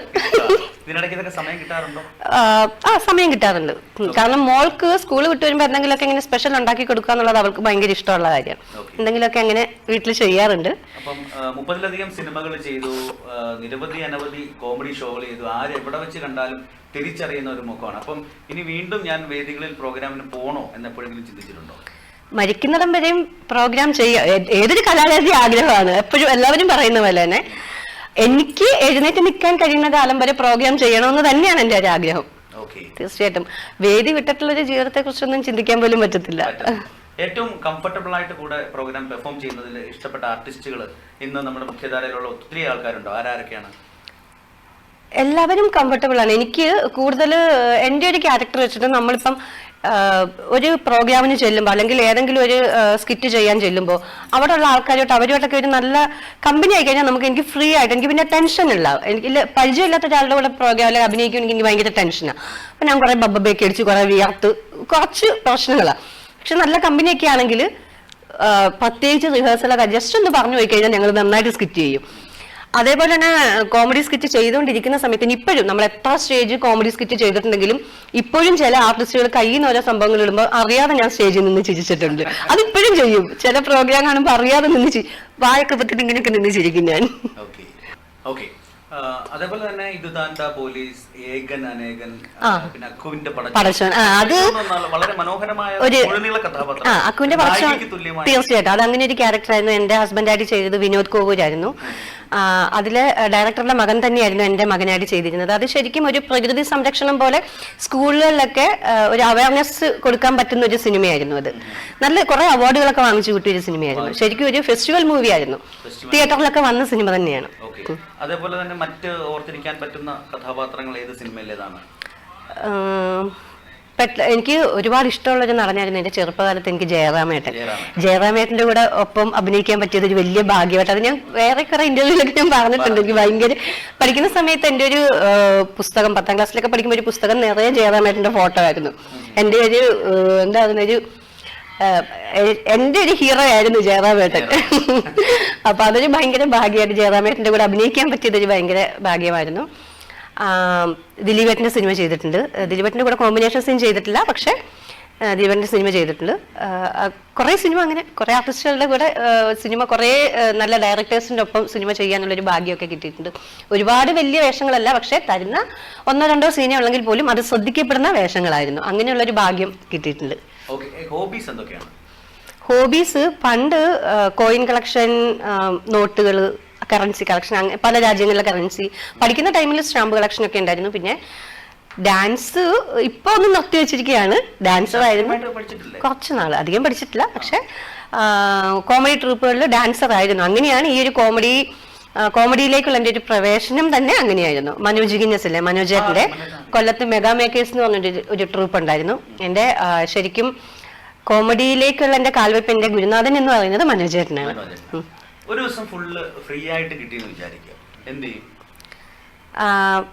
സമയം കിട്ടാറുണ്ട്. കാരണം മോൾക്ക് സ്കൂൾ വിട്ട് വരുമ്പോ എന്തെങ്കിലുമൊക്കെ ഇങ്ങനെ സ്പെഷ്യൽ ഉണ്ടാക്കി കൊടുക്കുക എന്നുള്ളത് അവൾക്ക് ഭയങ്കര ഇഷ്ടമുള്ള കാര്യമാണ്. എന്തെങ്കിലുമൊക്കെ അങ്ങനെ വീട്ടിൽ ചെയ്യാറുണ്ട്. അപ്പം 30-ലധികം സിനിമകൾ ചെയ്തു, അനവധി കോമഡി ഷോകൾ ചെയ്തു. എവിടെ വെച്ച് കണ്ടാലും തിരിച്ചറിയുന്ന ഒരു മുഖമാണ്. അപ്പം ഇനി വീണ്ടും ഞാൻ വേദികളിൽ പ്രോഗ്രാമിന് പോകണോ എന്ന് എപ്പോഴെങ്കിലും ചിന്തിച്ചിട്ടുണ്ടോ? മരിക്കുന്നിടം വരെയും പ്രോഗ്രാം ചെയ്യുക ഏതൊരു കലാകാരി ആഗ്രഹമാണ്. എപ്പോഴും എല്ലാവരും പറയുന്ന പോലെ തന്നെ എനിക്ക് എഴുന്നേറ്റ് നിൽക്കാൻ കഴിയുന്ന കാലം വരെ പ്രോഗ്രാം ചെയ്യണമെന്ന് തന്നെയാണ് എൻ്റെ ഒരു ആഗ്രഹം. തീർച്ചയായിട്ടും വേദി വിട്ടിട്ടുള്ളൊരു ജീവിതത്തെ കുറിച്ചൊന്നും ചിന്തിക്കാൻ പോലും പറ്റത്തില്ല. ഏറ്റവും കംഫർട്ടബിൾ ആയിട്ട് കൂടെ പ്രോഗ്രാം പെർഫോം ചെയ്യുന്നതിൽ ഇഷ്ടപ്പെട്ട ആർട്ടിസ്റ്റുകൾ ഇന്ന് നമ്മുടെ മുഖ്യധാരയിലുള്ള ഒത്തിരി ആൾക്കാരുണ്ടോ? ആരൊക്കെയാണ്? എല്ലാവരും കംഫർട്ടബിൾ ആണ്. എനിക്ക് കൂടുതൽ എൻ്റെ ഒരു ക്യാരക്ടർ വെച്ചിട്ട് നമ്മളിപ്പം ഒരു പ്രോഗ്രാമിന് ചെല്ലുമ്പോൾ അല്ലെങ്കിൽ ഏതെങ്കിലും ഒരു സ്കിറ്റ് ചെയ്യാൻ ചെല്ലുമ്പോൾ അവിടെയുള്ള ആൾക്കാരോട്ട് അവരുമായിട്ടൊക്കെ ഒരു നല്ല കമ്പനി ആയി കഴിഞ്ഞാൽ എനിക്ക് ഫ്രീ ആയിട്ട് എനിക്ക് പിന്നെ ടെൻഷൻ ഇല്ല. എനിക്ക് പരിചയമില്ലാത്ത ഒരാളുടെ കൂടെ പ്രോഗ്രാമിൽ അഭിനയിക്കുമെങ്കിൽ എനിക്ക് ഭയങ്കര ടെൻഷനാണ്. അപ്പം ഞാൻ കുറെ ബബ്ബയൊക്കെ അടിച്ച് കുറെ വിയർത്ത് കുറച്ച് പ്രശ്നങ്ങളാണ്. പക്ഷെ നല്ല കമ്പനിയൊക്കെ ആണെങ്കിൽ പ്രത്യേകിച്ച് റിഹേഴ്സലൊക്കെ ജസ്റ്റ് ഒന്ന് പറഞ്ഞു പോയി കഴിഞ്ഞാൽ ഞങ്ങൾ നന്നായിട്ട് സ്കിറ്റ് ചെയ്യും. അതേപോലെ തന്നെ കോമഡി സ്കിറ്റ് ചെയ്തുകൊണ്ടിരിക്കുന്ന സമയത്ത് ഇപ്പോഴും നമ്മൾ എത്ര സ്റ്റേജ് കോമഡി സ്കിറ്റ് ചെയ്തിട്ടുണ്ടെങ്കിലും ഇപ്പോഴും ചില ആർട്ടിസ്റ്റുകൾ കയ്യിൽ നിന്ന് ഓരോ സംഭവങ്ങൾ ഇടുമ്പോൾ അറിയാതെ ഞാൻ സ്റ്റേജിൽ നിന്ന് ചിരിച്ചിട്ടുണ്ട്. അതിപ്പോഴും ചെയ്യും. ചില പ്രോഗ്രാം കാണുമ്പോൾ അറിയാതെ നിന്ന് വായൊക്കെ പറ്റിട്ട് ഇങ്ങനെയൊക്കെ നിന്ന് ചിരിക്കും ഞാൻ. അതേപോലെ തന്നെ ഇതുതാണ്ട പോലീസ്, ഏകൻ അനേകൻ, പിന്നെ അക്കുവിന്റെ പടച്ചോൻ, അത് വളരെ മനോഹരമായ അക്കുവിന്റെ പടച്ചോൻ. തീർച്ചയായിട്ടും അത് അങ്ങനെ ഒരു ക്യാരക്ടറായിരുന്നു. എന്റെ ഹസ്ബൻഡായിട്ട് ചെയ്തത് വിനോദ് കോവൂരായിരുന്നു. അതിലെ ഡയറക്ടറുടെ മകൻ തന്നെയായിരുന്നു എന്റെ മകനായിട്ട് ചെയ്തിരുന്നത്. അത് ശരിക്കും ഒരു പ്രകൃതി സംരക്ഷണം പോലെ സ്കൂളുകളിലൊക്കെ ഒരു അവയർനെസ് കൊടുക്കാൻ പറ്റുന്ന ഒരു സിനിമയായിരുന്നു. അത് നല്ല കുറെ അവാർഡുകളൊക്കെ വാങ്ങിച്ചു കിട്ടിയ ഒരു സിനിമയായിരുന്നു. ശരിക്കും ഒരു ഫെസ്റ്റിവൽ മൂവി ആയിരുന്നു. തിയേറ്ററിലൊക്കെ വന്ന സിനിമ തന്നെയാണ്. അതേപോലെ തന്നെ മറ്റ് ഓർത്തിരിക്കാൻ പറ്റുന്ന കഥാപാത്രങ്ങൾ ഏത് സിനിമയിലേതാണ്? എനിക്ക് ഒരുപാട് ഇഷ്ടമുള്ള ഒരു നടനായിരുന്നു എന്റെ ചെറുപ്പകാലത്ത് എനിക്ക് ജയറാമേട്ടൻ. ജയറാമേട്ടൻ. ജയറാമേട്ടന്റെ കൂടെ ഒപ്പം അഭിനയിക്കാൻ പറ്റിയത് ഒരു വലിയ ഭാഗ്യമായിട്ട്. അത് ഞാൻ വേറെ കുറെ ഇന്റർവ്യൂലൊക്കെ ഞാൻ പറഞ്ഞിട്ടുണ്ട്. എനിക്ക് ഭയങ്കര പഠിക്കുന്ന സമയത്ത് എന്റെ ഒരു പുസ്തകം 10ാം ക്ലാസ്സിലൊക്കെ പഠിക്കുമ്പോൾ ഒരു പുസ്തകം നിറയെ ജയറാമേട്ടന്റെ ഫോട്ടോ ആയിരുന്നു. എന്റെ ഒരു എന്താ പറയുന്ന എന്റെ ഒരു ഹീറോ ആയിരുന്നു ജയറാമേട്ടൻ. അപ്പൊ അതൊരു ഭയങ്കര ഭാഗ്യമായിട്ട് ജയറാമേട്ടന്റെ കൂടെ അഭിനയിക്കാൻ പറ്റിയതൊരു ഭയങ്കര ഭാഗ്യമായിരുന്നു. ദിലീപേട്ടന്റെ സിനിമ ചെയ്തിട്ടുണ്ട്. ദിലീപേട്ടന്റെ കൂടെ കോമ്പിനേഷൻ സീൻ ചെയ്തിട്ടില്ല, പക്ഷെ ദിലീപേട്ടന്റെ സിനിമ ചെയ്തിട്ടുണ്ട്. കുറെ സിനിമ, അങ്ങനെ കുറെ ആർട്ടിസ്റ്റുകളുടെ കൂടെ സിനിമ, കുറെ നല്ല ഡയറക്ടേഴ്സിന്റെ ഒപ്പം സിനിമ ചെയ്യാനുള്ളൊരു ഭാഗ്യമൊക്കെ കിട്ടിയിട്ടുണ്ട്. ഒരുപാട് വലിയ വേഷങ്ങളല്ല, പക്ഷെ തരുന്ന 1-2 സീനേ ഉള്ളെങ്കിൽ പോലും അത് ശ്രദ്ധിക്കപ്പെടുന്ന വേഷങ്ങളായിരുന്നു. അങ്ങനെയുള്ളൊരു ഭാഗ്യം കിട്ടിയിട്ടുണ്ട്. ഹോബീസ് പണ്ട് കോയിൻ കളക്ഷൻ, നോട്ടുകൾ, കറൻസി കളക്ഷൻ, പല രാജ്യങ്ങളിലെ കറൻസി, പഠിക്കുന്ന ടൈമിൽ സ്റ്റാമ്പ് കളക്ഷൻ ഒക്കെ ഉണ്ടായിരുന്നു. പിന്നെ ഡാൻസ് ഇപ്പൊ ഒന്ന് നിർത്തി വെച്ചിരിക്കുകയാണ്. ഡാൻസർ ആയിരുന്നു കുറച്ച് നാള്, അധികം പഠിച്ചിട്ടില്ല, പക്ഷെ കോമഡി ട്രൂപ്പുകളിൽ ഡാൻസർ ആയിരുന്നു. അങ്ങനെയാണ് ഈ ഒരു കോമഡിയിലേക്കുള്ള എൻ്റെ ഒരു പ്രവേശനം തന്നെ അങ്ങനെയായിരുന്നു. മനോജ് ഗിന്നസ് അല്ലേ, മനോജേട്ടന്റെ കൊല്ലത്ത് മെഗാ മേക്കേഴ്സ് എന്ന് പറഞ്ഞൊരു ട്രൂപ്പ് ഉണ്ടായിരുന്നു. എൻ്റെ ശരിക്കും കോമഡിയിലേക്കുള്ള എൻ്റെ കാൽവെപ്പ്, എൻ്റെ ഗുരുനാഥൻ എന്ന് പറയുന്നത് മനോജേട്ടനാണ്. ഒരു ദിവസം ഫുള്ള് ഫ്രീ ആയിട്ട് കിട്ടിയെന്ന് വിചാരിക്കുക, എന്ത് ചെയ്യും?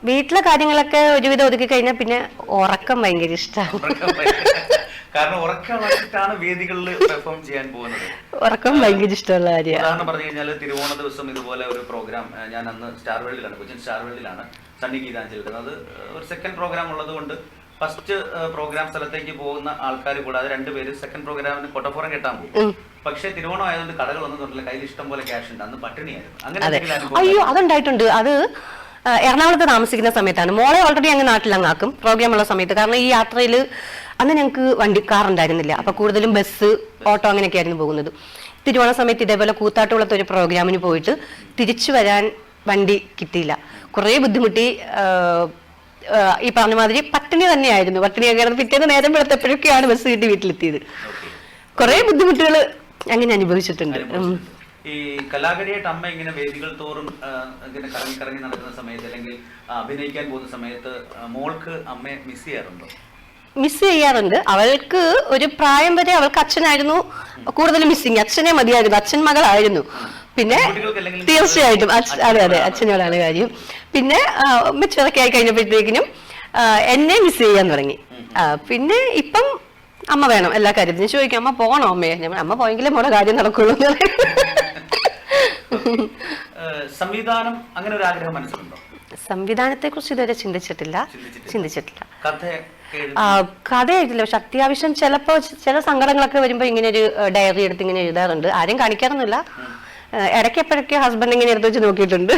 വീട്ടിലെ കാര്യങ്ങളൊക്കെ ഒരുവിധം ഒതുക്കി കഴിഞ്ഞാൽ പിന്നെ ഉറക്കം ഭയങ്കര ഇഷ്ടമാണ്. കാരണം ഉറക്കമാണ് വേദികളിൽ പെർഫോം ചെയ്യാൻ പോകുന്നത്. ഉറക്കം ഭയങ്കര ഇഷ്ടമുള്ള കാര്യമാണ്. ഉദാഹരണം പറഞ്ഞു കഴിഞ്ഞാൽ തിരുവോണ ദിവസം ഇതുപോലെ ഒരു പ്രോഗ്രാം ഞാൻ അന്ന് സ്റ്റാർ വേൾഡിലാണ്, കൊച്ചിൻ സ്റ്റാർ വേൾഡിലാണ് സണ്ണി ഗീതാഞ്ജലി ഇടുന്നത്. ഒരു സെക്കൻഡ് പ്രോഗ്രാം ഉള്ളത് കൊണ്ട് ഫസ്റ്റ് പ്രോഗ്രാം സ്ഥലത്തേക്ക് പോകുന്ന ആൾക്കാർ കൂടാതെ 2 പേര് സെക്കൻഡ് പ്രോഗ്രാമിന് കൊട്ടപ്പുറം കെട്ടാൻ പോകും. പക്ഷെ തിരുവോണം ആയതുകൊണ്ട് കടകൾ ഒന്നും തൊട്ടില്ല, കയ്യിൽ ഇഷ്ടം പോലെ ക്യാഷ് ഉണ്ട്. അന്ന് പട്ടിണിയായിരുന്നു. അങ്ങനെ അയ്യോ, അതുണ്ടായിട്ടുണ്ട്. അത് എറണാകുളത്ത് താമസിക്കുന്ന സമയത്താണ്. മോളെ ഓൾറെഡി അങ്ങ് നാട്ടിലങ്ങാക്കും പ്രോഗ്രാം ഉള്ള സമയത്ത്. കാരണം ഈ യാത്രയിൽ അന്ന് ഞങ്ങൾക്ക് കാർ ഉണ്ടായിരുന്നില്ല. അപ്പൊ കൂടുതലും ബസ്, ഓട്ടോ അങ്ങനെയൊക്കെ ആയിരുന്നു പോകുന്നത്. തിരുവോണ സമയത്ത് ഇതേപോലെ കൂത്താട്ടുകുളത്ത് ഒരു പ്രോഗ്രാമിന് പോയിട്ട് തിരിച്ചു വരാൻ വണ്ടി കിട്ടിയില്ല. കുറെ ബുദ്ധിമുട്ടി. ഈ പറഞ്ഞ മാതിരി പട്ടിണി തന്നെയായിരുന്നു. പട്ടിണിയൊക്കെ പിറ്റേന്ന് നേരം വെളുത്തപ്പോഴൊക്കെയാണ് ബസ് കിട്ടി വീട്ടിലെത്തിയത്. കുറെ ബുദ്ധിമുട്ടുകൾ അങ്ങനെ അനുഭവിച്ചിട്ടുണ്ട്. ഈ കലാകാരിയായിട്ട് അമ്മ ഇങ്ങനെ വേദികൾ തോറും ഇങ്ങനെ കറങ്ങി നടക്കുന്ന സമയത്ത്, അല്ലെങ്കിൽ അഭിനയിക്കാൻ പോകുന്ന സമയത്ത് മോൾക്ക് അമ്മയെ മിസ് ചെയ്യാറുണ്ടോ? മിസ് ചെയ്യാറുണ്ട്. അവൾക്ക് ഒരു പ്രായം വരെ അവൾക്ക് അച്ഛനായിരുന്നു കൂടുതൽ മിസ്സിങ്. അച്ഛനെ മതിയായിരുന്നു, അച്ഛൻ മകളായിരുന്നു. പിന്നെ തീർച്ചയായിട്ടും അതെ അച്ഛനോടാണ് കാര്യം. പിന്നെ മെച്ചൂറൊക്കെ ആയി കഴിഞ്ഞപ്പോഴത്തേക്കിനും എന്നെ മിസ് ചെയ്യാൻ തുടങ്ങി. പിന്നെ ഇപ്പം അമ്മ വേണം എല്ലാ കാര്യത്തിനും. ചോദിക്കും, അമ്മ പോകണോ അമ്മയെ? അമ്മ പോയെങ്കിലേ മോടെ കാര്യം നടക്കുള്ളൂ. സംവിധാനം അങ്ങനെ ഒരു ആഗ്രഹം മനസ്സിലുണ്ടോ? സംവിധാനത്തെ കുറിച്ച് ഇതുവരെ ചിന്തിച്ചിട്ടില്ല. കഥ എഴുതില്ല, പക്ഷെ അത്യാവശ്യം ചിലപ്പോ ചില സങ്കടങ്ങളൊക്കെ വരുമ്പോ ഇങ്ങനെ ഒരു ഡയറി എടുത്ത് ഇങ്ങനെ എഴുതാറുണ്ട്. ആരും കാണിക്കാറൊന്നുമില്ല. ഇടയ്ക്ക് എപ്പോഴൊക്കെ ഹസ്ബൻഡ് ഇങ്ങനെ എടുത്ത് വെച്ച് നോക്കിയിട്ടുണ്ട്.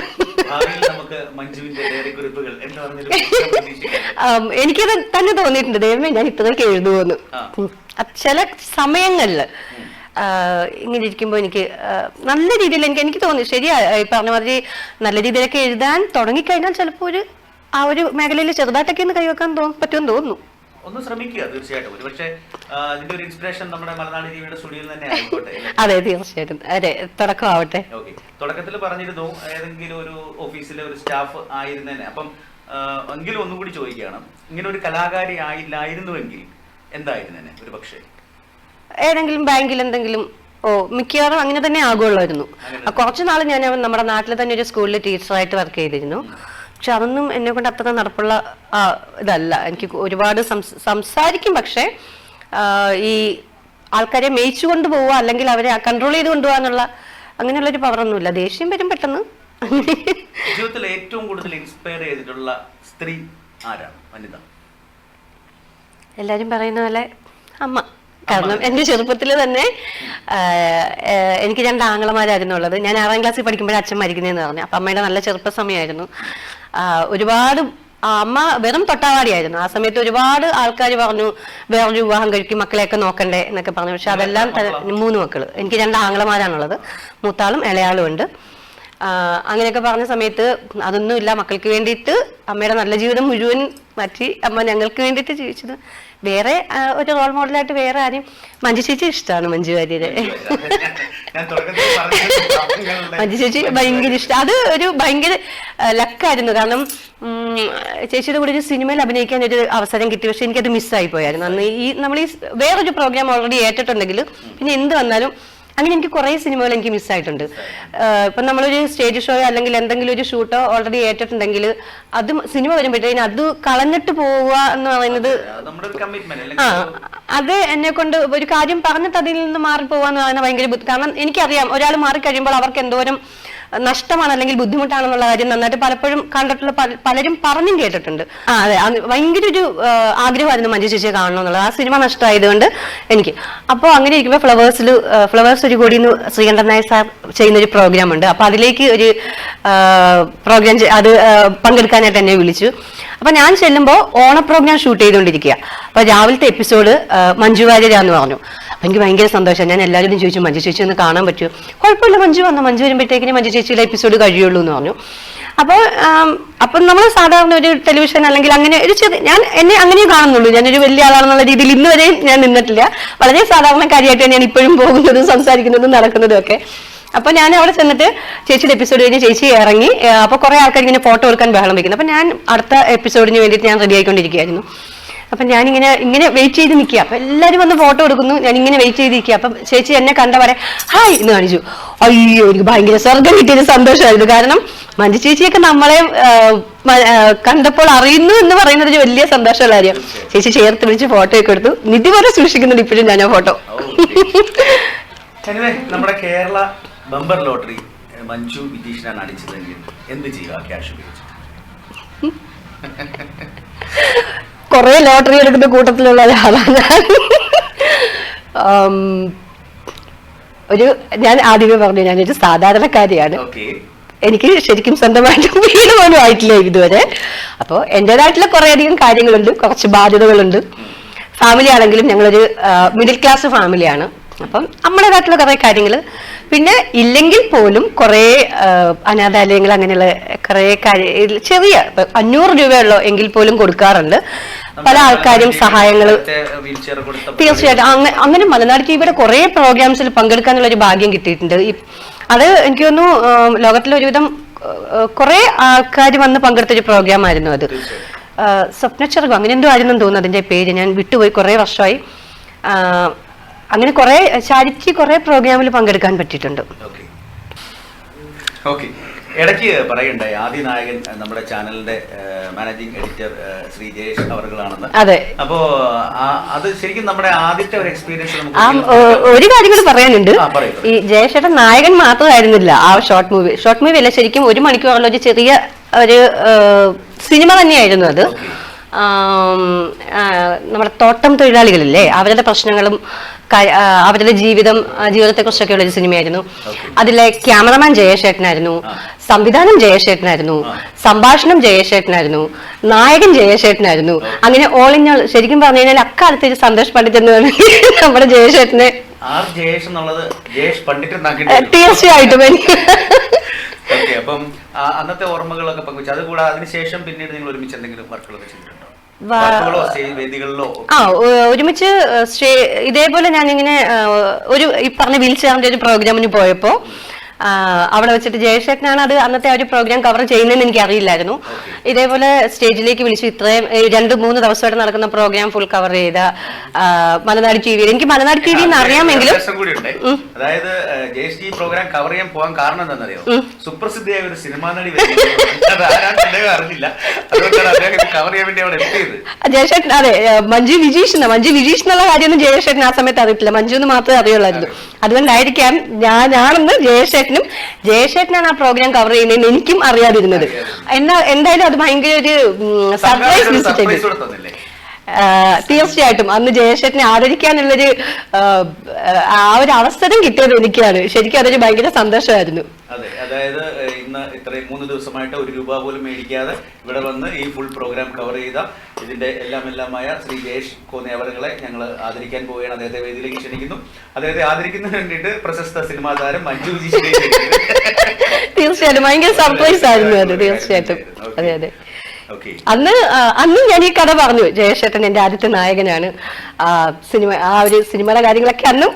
എനിക്കത് തന്നെ തോന്നിയിട്ടുണ്ട്, ദൈവമേ ഞാൻ ഇത്രയൊക്കെ എഴുതുമെന്ന്. ചില സമയങ്ങളില് ഇങ്ങനെ ഇരിക്കുമ്പോൾ എനിക്ക് നല്ല രീതിയിൽ എനിക്ക് തോന്നി, ശരിയാ ഈ പറഞ്ഞ മാതിരി നല്ല രീതിയിലൊക്കെ എഴുതാൻ തുടങ്ങിക്കഴിഞ്ഞാൽ ചിലപ്പോൾ ഒരു മേഖലയിൽ ചെറുതായിട്ടൊക്കെ ഒന്ന് കൈവെക്കാൻ പറ്റുമെന്ന് തോന്നുന്നു. ഒന്ന് ശ്രമിക്കുക തീർച്ചയായിട്ടും. ഒരുപക്ഷെ ഇതിന്റെ ഒരു ഇൻസ്പിറേഷൻ നമ്മുടെ മലനാട് ടിവിയുടെ സ്റ്റുഡിയോയിൽ തന്നെ ആയിക്കോട്ടെ. അതെ, തീർച്ചയായിട്ടും. അതെ, തുടക്കമാവട്ടെ. തുടക്കത്തിൽ പറഞ്ഞിരുന്നു ഏതെങ്കിലും ഒരു ഓഫീസിലെ ഒരു സ്റ്റാഫ് ആയിരുന്നേനെ. അപ്പം എങ്കിലും ഒന്നുകൂടി ചോദിക്കുകയാണ്, ഇങ്ങനെ ഒരു കലാകാരി ആയില്ലായിരുന്നുവെങ്കിൽ എന്തായിരുന്നേനെ? ഒരു പക്ഷേ ഏതെങ്കിലും ബാങ്കിൽ എന്തെങ്കിലും മിക്കവാറും അങ്ങനെ തന്നെ ആകുള്ളായിരുന്നു. കുറച്ചു നാൾ ഞാൻ നമ്മുടെ നാട്ടിൽ തന്നെ ഒരു സ്കൂളിൽ ടീച്ചറായിട്ട് വർക്ക് ചെയ്തിരുന്നു. പക്ഷെ അതൊന്നും എന്നെ കൊണ്ട് അത്ര നടപ്പുള്ള ഇതല്ല. എനിക്ക് ഒരുപാട് സംസാരിക്കും, പക്ഷെ ഈ ആൾക്കാരെ മേയിച്ചു കൊണ്ടുപോവുക അല്ലെങ്കിൽ അവരെ കൺട്രോൾ ചെയ്ത് കൊണ്ടുപോകാന്നുള്ള അങ്ങനെയുള്ളൊരു പവറൊന്നുമില്ല. ദേഷ്യം വരും പെട്ടെന്ന്. ജീവിതത്തിൽ ഏറ്റവും കൂടുതൽ ഇൻസ്പയർ ചെയ്തിട്ടുള്ള സ്ത്രീ ആരാണ്? വനിത? എല്ലാരും പറയുന്ന പോലെ അമ്മ. കാരണം എന്റെ ചെറുപ്പത്തിൽ തന്നെ എനിക്ക് 2 ആങ്ങളമാരായിരുന്നു ഉള്ളത്. ഞാൻ 6ാം ക്ലാസ്സിൽ പഠിക്കുമ്പോഴേ അച്ഛൻ മരിക്കുന്നതെന്ന് പറഞ്ഞു. അപ്പൊ അമ്മയുടെ നല്ല ചെറുപ്പ സമയമായിരുന്നു. ഒരുപാട് അമ്മ വെറും തൊട്ടാവാടിയായിരുന്നു. ആ സമയത്ത് ഒരുപാട് ആൾക്കാർ പറഞ്ഞു വേറൊരു വിവാഹം കഴിക്കും, മക്കളെയൊക്കെ നോക്കണ്ടേ എന്നൊക്കെ പറഞ്ഞു. പക്ഷെ അതെല്ലാം 3 മക്കള്. എനിക്ക് 2 ആങ്ങളമാരാണുള്ളത്. മൂത്താളും ഇളയാളും ഉണ്ട്. അങ്ങനെയൊക്കെ പറഞ്ഞ സമയത്ത് അതൊന്നുമില്ല, മക്കൾക്ക് വേണ്ടിയിട്ട് അമ്മയുടെ നല്ല ജീവിതം മുഴുവൻ മാറ്റി അമ്മ ഞങ്ങൾക്ക് വേണ്ടിയിട്ട് ജീവിച്ചത്. വേറെ ഒരു റോൾ മോഡലായിട്ട് വേറെ ആരും, മഞ്ജു ചേച്ചി ഇഷ്ടമാണ്. മഞ്ജു വാര്യരെ മഞ്ജു ചേച്ചി ഭയങ്കര ഇഷ്ടം. അത് ഒരു ഭയങ്കര ലക്കായിരുന്നു. കാരണം ചേച്ചിയുടെ കൂടെ ഒരു സിനിമയിൽ അഭിനയിക്കാൻ ഒരു അവസരം കിട്ടി, പക്ഷെ എനിക്കത് മിസ്സായി പോയായിരുന്നു. അന്ന് നമ്മൾ ഈ വേറൊരു പ്രോഗ്രാം ഓൾറെഡി ഏറ്റിട്ടുണ്ടെങ്കിൽ പിന്നെ എന്ത് വന്നാലും അങ്ങനെ എനിക്ക് കുറേ സിനിമകൾ എനിക്ക് മിസ്സായിട്ടുണ്ട്. ഇപ്പം നമ്മളൊരു സ്റ്റേജ് ഷോ അല്ലെങ്കിൽ എന്തെങ്കിലും ഒരു ഷൂട്ടോ ഓൾറെഡി ഏറ്റിട്ടുണ്ടെങ്കിൽ അത് സിനിമ വരുമ്പോഴത്തേക്കും അത് കളഞ്ഞിട്ട് പോവുക എന്ന് പറയുന്നത്, അത് എന്നെ കൊണ്ട് ഒരു കാര്യം പറഞ്ഞിട്ട് അതിൽ നിന്ന് മാറിപ്പോവാന്ന് പറയുന്നത് ഭയങ്കര കാരണം എനിക്കറിയാം ഒരാൾ മാറിക്കഴിയുമ്പോൾ അവർക്ക് എന്തോരം നഷ്ടമാണ് അല്ലെങ്കിൽ ബുദ്ധിമുട്ടാണെന്നുള്ള കാര്യം നന്നായിട്ട് പലപ്പോഴും കണ്ടിട്ടുള്ള പലരും പറഞ്ഞും കേട്ടിട്ടുണ്ട്. അതെ, ഭയങ്കര ഒരു ആഗ്രഹമായിരുന്നു മഞ്ജു ചേച്ചിയെ കാണണമെന്നുള്ളത്. ആ സിനിമ നഷ്ടമായതുകൊണ്ട് എനിക്ക്. അപ്പോൾ അങ്ങനെ ഇരിക്കുമ്പോൾ ഫ്ലവേഴ്സ് ഒരു കൂടി ശ്രീകണ്ഠൻ നായർ സാർ ചെയ്യുന്നൊരു പ്രോഗ്രാം ഉണ്ട്. അപ്പൊ അതിലേക്ക് ഒരു പ്രോഗ്രാം അത് പങ്കെടുക്കാനായിട്ട് എന്നെ വിളിച്ചു. അപ്പൊ ഞാൻ ചെല്ലുമ്പോൾ ഓണ പ്രോഗ്രാം ഷൂട്ട് ചെയ്തുകൊണ്ടിരിക്കുക. അപ്പൊ രാവിലത്തെ എപ്പിസോഡ് മഞ്ജു വാര്യരാന്ന് പറഞ്ഞു. അപ്പൊ എനിക്ക് ഭയങ്കര സന്തോഷം. ഞാൻ എല്ലാവരും ചോദിച്ചു മഞ്ജു ചേച്ചി ഒന്ന് കാണാൻ പറ്റുമോ? കുഴപ്പമില്ല, മഞ്ജു വന്നു. മഞ്ജു വരുമ്പോഴത്തേക്കിന് മഞ്ജു ചേച്ചിയുടെ എപ്പിസോഡ് കഴിയുള്ളൂ എന്ന് പറഞ്ഞു. അപ്പോൾ നമ്മൾ സാധാരണ ഒരു ടെലിവിഷൻ അല്ലെങ്കിൽ അങ്ങനെ ഒരു എന്നെ അങ്ങനെ കാണുന്നുള്ളൂ. ഞാനൊരു വലിയ ആളാണെന്നുള്ള രീതിയിൽ ഇന്ന് വരെയും ഞാൻ നിന്നിട്ടില്ല. വളരെ സാധാരണക്കാരിയായിട്ട് ഞാൻ ഇപ്പോഴും പോകുന്നതും സംസാരിക്കുന്നതും നടക്കുന്നതും ഒക്കെ. അപ്പൊ ഞാൻ അവിടെ ചെന്നിട്ട് ചേച്ചിയുടെ എപ്പിസോഡ് കഴിഞ്ഞ് ചേച്ചി ഇറങ്ങി. അപ്പൊ കുറെ ആൾക്കാർ ഇങ്ങനെ ഫോട്ടോ എടുക്കാൻ ബഹളം വെക്കുന്നു. അപ്പൊ ഞാൻ അടുത്ത എപ്പിസോഡിന് വേണ്ടിയിട്ട് ഞാൻ റെഡി ആയിക്കൊണ്ടിരിക്കുകയായിരുന്നു. അപ്പൊ ഞാനിങ്ങനെ വെയിറ്റ് ചെയ്ത് നിൽക്കുക. അപ്പൊ എല്ലാവരും വന്ന് ഫോട്ടോ എടുക്കുന്നു, ഞാൻ ഇങ്ങനെ വെയിറ്റ് ചെയ്ത് നിൽക്കുക. അപ്പൊ ചേച്ചി എന്നെ കണ്ടവരെ ഹായ് എന്ന് കാണിച്ചു. അയ്യോ, എനിക്ക് ഭയങ്കര സ്വർഗം കിട്ടിയൊരു സന്തോഷമായിരുന്നു. കാരണം മഞ്ജു ചേച്ചിയൊക്കെ നമ്മളെ കണ്ടപ്പോൾ അറിയുന്നു എന്ന് പറയുന്നത് ഒരു വലിയ സന്തോഷമുള്ള കാര്യം. ചേച്ചി ചേർത്ത് വിളിച്ച് ഫോട്ടോ ഒക്കെ എടുത്തു. നിധി പോലെ സൂക്ഷിക്കുന്നുണ്ട് ഇപ്പോഴും ഞാൻ ആ ഫോട്ടോ. നമ്മുടെ കേരള ബമ്പർ ലോട്ടറി മഞ്ജു വിജീഷിനാണ് അടിച്ചതെങ്കിൽ എന്ത് ചെയ്യുക ക്യാഷ് ഉപയോഗിച്ച്? കൊറേ ലോട്ടറി എടുക്കുന്ന കൂട്ടത്തിലുള്ള ഒരാളാണ് ഞാൻ ആദ്യമേ പറഞ്ഞു ഞാനൊരു സാധാരണക്കാരിയാണ്. എനിക്ക് ശരിക്കും സ്വന്തമായിട്ട് വീട് പോലും ആയിട്ടില്ല ഇതുവരെ. അപ്പോൾ എന്റേതായിട്ടുള്ള കുറെ അധികം കാര്യങ്ങളുണ്ട്, കുറച്ച് ബാധ്യതകളുണ്ട്. ഫാമിലി ആണെങ്കിലും ഞങ്ങളൊരു മിഡിൽ ക്ലാസ് ഫാമിലിയാണ്. അപ്പം നമ്മുടേതായിട്ടുള്ള കുറെ കാര്യങ്ങൾ, പിന്നെ ഇല്ലെങ്കിൽ പോലും കുറെ അനാഥാലയങ്ങൾ അങ്ങനെയുള്ള കുറെ ചെറിയ 500 രൂപയുള്ളൂ എങ്കിൽ പോലും കൊടുക്കാറുണ്ട്. പല ആൾക്കാരും സഹായങ്ങൾ തീർച്ചയായിട്ടും അങ്ങനെ മലനാട് ടിവിയുടെ കുറെ പ്രോഗ്രാംസിൽ പങ്കെടുക്കാനുള്ള ഒരു ഭാഗ്യം കിട്ടിയിട്ടുണ്ട്. അത് എനിക്ക് തോന്നുന്നു ലോകത്തിലെ ഒരുവിധം കുറെ ആൾക്കാർ വന്ന് പങ്കെടുത്തൊരു പ്രോഗ്രാം ആയിരുന്നു അത്. സ്വപ്നച്ചെറുകം അങ്ങനെ എന്തോ ആയിരുന്നു തോന്നുന്നു അതിന്റെ പേര്, ഞാൻ വിട്ടുപോയി, കുറെ വർഷമായി. അങ്ങനെ കുറെ ചാരിറ്റി കുറെ പ്രോഗ്രാമിൽ പങ്കെടുക്കാൻ പറ്റിയിട്ടുണ്ട്. ഇടയ്ക്ക് പറയണ്ടായി ആദ്യ നായകൻ നമ്മുടെ ചാനലിന്റെ മാനേജിംഗ് എഡിറ്റർ ശ്രീ ജയേഷ് അവർകളാണെന്ന്. അതെ. അപ്പോ അത് ശരിക്കും നമ്മുടെ ആദ്യത്തെ ഒരു എക്സ്പീരിയൻസ് ഒരു കാര്യം കൂടി പറയാനുണ്ട്. ഈ ജയേഷേട്ടൻ നായകൻ മാത്രമായിരുന്നില്ല ആ ഷോർട്ട് മൂവി അല്ല, ശരിക്കും 1 മണിക്കൂറുള്ള ഒരു ചെറിയ ഒരു സിനിമ തന്നെയായിരുന്നു അത്. നമ്മുടെ തോട്ടം തൊഴിലാളികളില്ലേ, അവരുടെ പ്രശ്നങ്ങളും അവരുടെ ജീവിതത്തെക്കുറിച്ചൊക്കെയുള്ള ഒരു സിനിമയായിരുന്നു. അതിലെ ക്യാമറമാൻ ജയേഷേട്ടനായിരുന്നു, സംവിധാനം ജയേഷേട്ടനായിരുന്നു, സംഭാഷണം ജയേഷേട്ടനായിരുന്നു, നായകൻ ജയേഷേട്ടനായിരുന്നു. അങ്ങനെ ഓൾ ഇൻ ഓൾ ശരിക്കും പറഞ്ഞു കഴിഞ്ഞാൽ അക്കാലത്ത് ഒരു സന്തോഷ് പണ്ഡിറ്റ് എന്ന് പറഞ്ഞാൽ നമ്മുടെ ജയേഷേട്ടനെ തീർച്ചയായിട്ടും അപ്പം അന്നത്തെ ഓർമ്മകളൊക്കെ പങ്കുവച്ചു. അതുകൂടാതെ അതിനുശേഷം പിന്നീട് നിങ്ങൾ ഒരുമിച്ച് എന്തെങ്കിലും വർക്കുകളൊക്കെ ചെയ്തിട്ടുണ്ടോ? ഒരുമിച്ച് ഇതേപോലെ ഞാനിങ്ങനെ ഒരു ഈ പറഞ്ഞ വീൽ ചെയറിന്റെ ഒരു പ്രോഗ്രാമിന് പോയപ്പോ അവിടെ വെച്ചിട്ട് ജയശേഖരനാണ് അത് അന്നത്തെ ആ ഒരു പ്രോഗ്രാം കവർ ചെയ്യുന്നതെന്ന് എനിക്ക് അറിയില്ലായിരുന്നു. ഇതേപോലെ സ്റ്റേജിലേക്ക് വിളിച്ചു. ഇത്രയും 2-3 ദിവസമായിട്ട് നടക്കുന്ന പ്രോഗ്രാം ഫുൾ കവർ ചെയ്ത മലനാട് ടി വി. എനിക്ക് മലനാട് ടി വി എന്ന് അറിയാമെങ്കിലും അതായത് ജയശ്രീ പ്രോഗ്രാം കവർ ചെയ്യാൻ പോകാൻ കാരണം എന്താണെന്നറിയോ? സുപ്രസിദ്ധയായ ഒരു സിനിമാ നടി അറിഞ്ഞില്ല, കവർ ചെയ്യാൻ വേണ്ടി അവിടെ എത്തിയത് ജയശേഖരൻ. അതെ, മഞ്ജു വിജീഷ് എന്നുള്ള കാര്യമൊന്നും ജയശേഖരൻ ആ സമയത്ത് അറിയിട്ടില്ല, മഞ്ജു എന്ന് മാത്രമേ അറിയുള്ളായിരുന്നു. അതുകൊണ്ടായിരിക്കാം ഞാനാണെന്ന് ജയശേഖരനാണ് ആ പ്രോഗ്രാം കവർ ചെയ്യുന്നതെന്ന് എനിക്കും അറിയാതിരുന്നത്. എന്തായാലും അത് ഭയങ്കര ഒരു സർപ്രൈസ് വിസിറ്റ് ആയിരുന്നു. തീർച്ചയായിട്ടും അന്ന് ജയശേഖരനെ ആദരിക്കാനുള്ളൊരു ആ ഒരു അവസരം കിട്ടിയത് എനിക്കാണ്. ശരിക്കും അതൊരു ഭയങ്കര സന്തോഷമായിരുന്നു. അതെ, അതായത് ഇന്ന് ഇത്രയും 3 ദിവസമായിട്ട് 1 രൂപ പോലും മേടിക്കാതെ ഇവിടെ വന്ന് ഈ ഫുൾ പ്രോഗ്രാം കവർ ചെയ്ത ഇതിന്റെ എല്ലാമായ ശ്രീ ജയേഷ് കോന്നി അവരുകളെ ഞങ്ങൾ ആദരിക്കാൻ പോവുകയാണ്. അദ്ദേഹത്തെ വേദിയിലേക്ക് ക്ഷണിക്കുന്നു. അദ്ദേഹത്തെ ആദരിക്കുന്നതിന് വേണ്ടിയിട്ട് പ്രശസ്ത സിനിമാ താരം മഞ്ജു വിജീഷിനെ തീർച്ചയായിട്ടും ഭയങ്കര സർപ്രൈസ് ആയിരുന്നു അത്, തീർച്ചയായിട്ടും. അതെ അതെ. ഓക്കെ. അന്നും ഞാൻ ഈ കഥ പറഞ്ഞു, ജയേഷേട്ടൻ എന്റെ ആദ്യത്തെ നായകനാണ്, ആ ഒരു സിനിമയുടെ കാര്യങ്ങളൊക്കെ അന്നും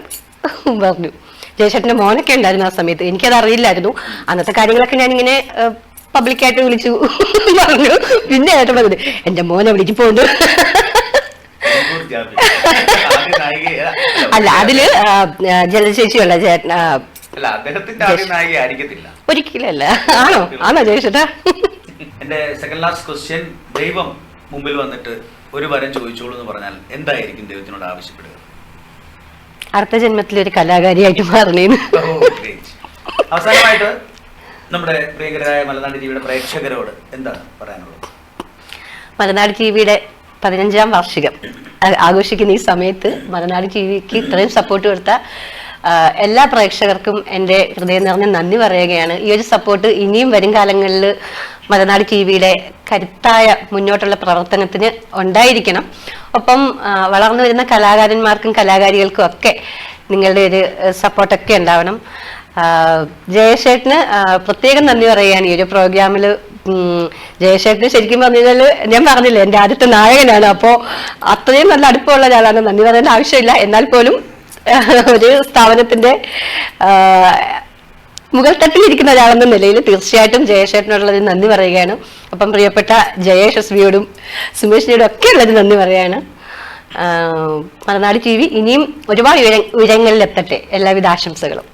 പറഞ്ഞു. ജയേഷേട്ടന്റെ മോനൊക്കെ ഉണ്ടായിരുന്നു ആ സമയത്ത്, എനിക്കത് അറിയില്ലായിരുന്നു. അന്നത്തെ കാര്യങ്ങളൊക്കെ ഞാനിങ്ങനെ പബ്ലിക്കായിട്ട് വിളിച്ചു പറഞ്ഞു. പിന്നെ ഏട്ടൻ പറഞ്ഞു എന്റെ മോനെ വിളിച്ചു പോന്നു. അല്ല, അതില് ജലചേച്ചിയുള്ള ചേട്ടൻ ഒരിക്കലല്ല. ആണോ ജയേഷേട്ടാ? എന്റെ സെക്കൻഡ് ലാസ്റ്റ് ക്വസ്റ്റ്യൻ, ദൈവം മുമ്പിൽ വന്നിട്ട് ഒരു വരം ചോദിച്ചോളൂ എന്ന് പറഞ്ഞാൽ എന്തായിരിക്കും ദൈവത്തിനോട് ആവശ്യപ്പെടുക? അടുത്ത ജന്മത്തിൽ ഒരു കലാകാരിയായിട്ട് മാറണേന്ന്. അവസാനമായിട്ട് നമ്മുടെ പ്രിയങ്കരായ മലനാട് ടിവിയുടെ പ്രേക്ഷകരോട് എന്താണ് പറയാനുള്ളത്? മലനാട് ടിവിയുടെ 15ാം വാർഷികം ആഘോഷിക്കുന്ന ഈ സമയത്ത് മലനാട് ടിവിക്ക് ഇത്രയും സപ്പോർട്ട് കൊടുത്ത എല്ലാ പ്രേക്ഷകർക്കും എൻ്റെ ഹൃദയം നിറഞ്ഞ നന്ദി പറയുകയാണ്. ഈ ഒരു സപ്പോർട്ട് ഇനിയും വരും കാലങ്ങളിൽ മലനാട് ടിവിയുടെ കരുത്തായ മുന്നോട്ടുള്ള പ്രവർത്തനത്തിന് ഉണ്ടായിരിക്കണം. ഒപ്പം വളർന്നു വരുന്ന കലാകാരന്മാർക്കും കലാകാരികൾക്കും ഒക്കെ നിങ്ങളുടെ ഒരു സപ്പോർട്ടൊക്കെ ഉണ്ടാവണം. ജയേഷേട്ടന് പ്രത്യേകം നന്ദി പറയുകയാണ് ഈ ഒരു പ്രോഗ്രാമിൽ. ജയേഷേട്ടന് ശരിക്കും പറഞ്ഞാൽ ഞാൻ പറഞ്ഞില്ലേ എൻ്റെ ആദ്യത്തെ നായകനാണ്, അപ്പോൾ അത്രയും നല്ല അടുപ്പമുള്ള ഒരാളാണ്. നന്ദി പറയേണ്ട ആവശ്യമില്ല. എന്നാൽ പോലും ഒരു സ്ഥാപനത്തിന്റെ മുകൾ തട്ടിലിരിക്കുന്ന ഒരാളെന്ന നിലയിൽ തീർച്ചയായിട്ടും ജയേഷേട്ടനോടുള്ളത് നന്ദി പറയുകയാണ്. അപ്പം പ്രിയപ്പെട്ട ജയേഷ് എസ്വിയോടും സുമേഷിനോടും ഒക്കെ ഉള്ളത് നന്ദി പറയാണ്. മലനാട് ടി വി ഇനിയും ഒരുപാട് ഉയരങ്ങളിലെത്തട്ടെ. എല്ലാവിധ ആശംസകളും.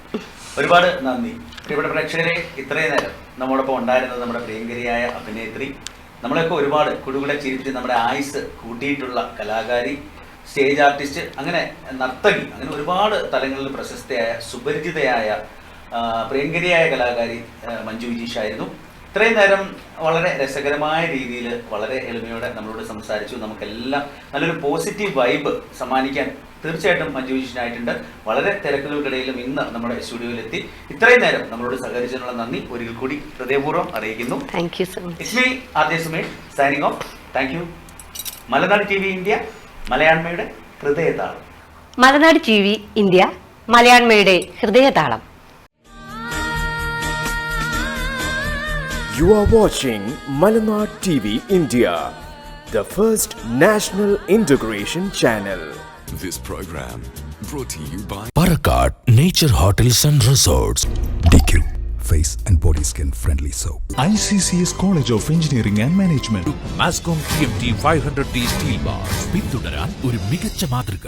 ഒരുപാട് നന്ദി. പ്രിയപ്പെട്ട പ്രേക്ഷകരെ, ഇത്രയും നേരം നമ്മോടൊപ്പം ഉണ്ടായിരുന്നത് നമ്മുടെ പ്രിയങ്കരിയായ അഭിനേത്രി, നമ്മളെയൊക്കെ ഒരുപാട് കുടുകുടെ ചിരിപ്പിച്ച് നമ്മുടെ ആയുസ് കൂട്ടിയിട്ടുള്ള കലാകാരി, സ്റ്റേജ് ആർട്ടിസ്റ്റ്, അങ്ങനെ നർത്തകി, അങ്ങനെ ഒരുപാട് തലങ്ങളിൽ പ്രശസ്തയായ സുപരിചിതയായ പ്രിയങ്കരിയായ കലാകാരി മഞ്ജു വിജീഷ് ആയിരുന്നു. ഇത്രയും നേരം വളരെ രസകരമായ രീതിയിൽ വളരെ എളിമയോടെ നമ്മളോട് സംസാരിച്ചു. നമുക്കെല്ലാം നല്ലൊരു പോസിറ്റീവ് വൈബ് സമ്മാനിക്കാൻ തീർച്ചയായിട്ടും മഞ്ജു വിജീഷിനായിട്ടുണ്ട്. വളരെ തിരക്കുകൾക്കിടയിലും ഇന്ന് നമ്മുടെ സ്റ്റുഡിയോയിലെത്തി ഇത്രയും നേരം നമ്മളോട് സഹകരിച്ചതിനുള്ള നന്ദി ഒരിക്കൽ കൂടി ഹൃദയപൂർവ്വം അറിയിക്കുന്നു. Thank you so much. It's me RJ. Sumesh signing off. Thank you. Malanad T V India, മലയാണ്മയുടെ ഹൃദയതാളം. മലനാട് ടി വി ഇന്ത്യ, മലയാണ്മയുടെ ഹൃദയതാളം. You are watching Malanad TV India, the first national integration channel. This program brought to you by Parakat Nature Hotels and Resorts. DQ Face and Body Skin Friendly Soap. ICCS College of Engineering and Management. Mascom TMT 500D Steel Bars. പിന്തുടരാൻ ഒരു മികച്ച മാതൃക.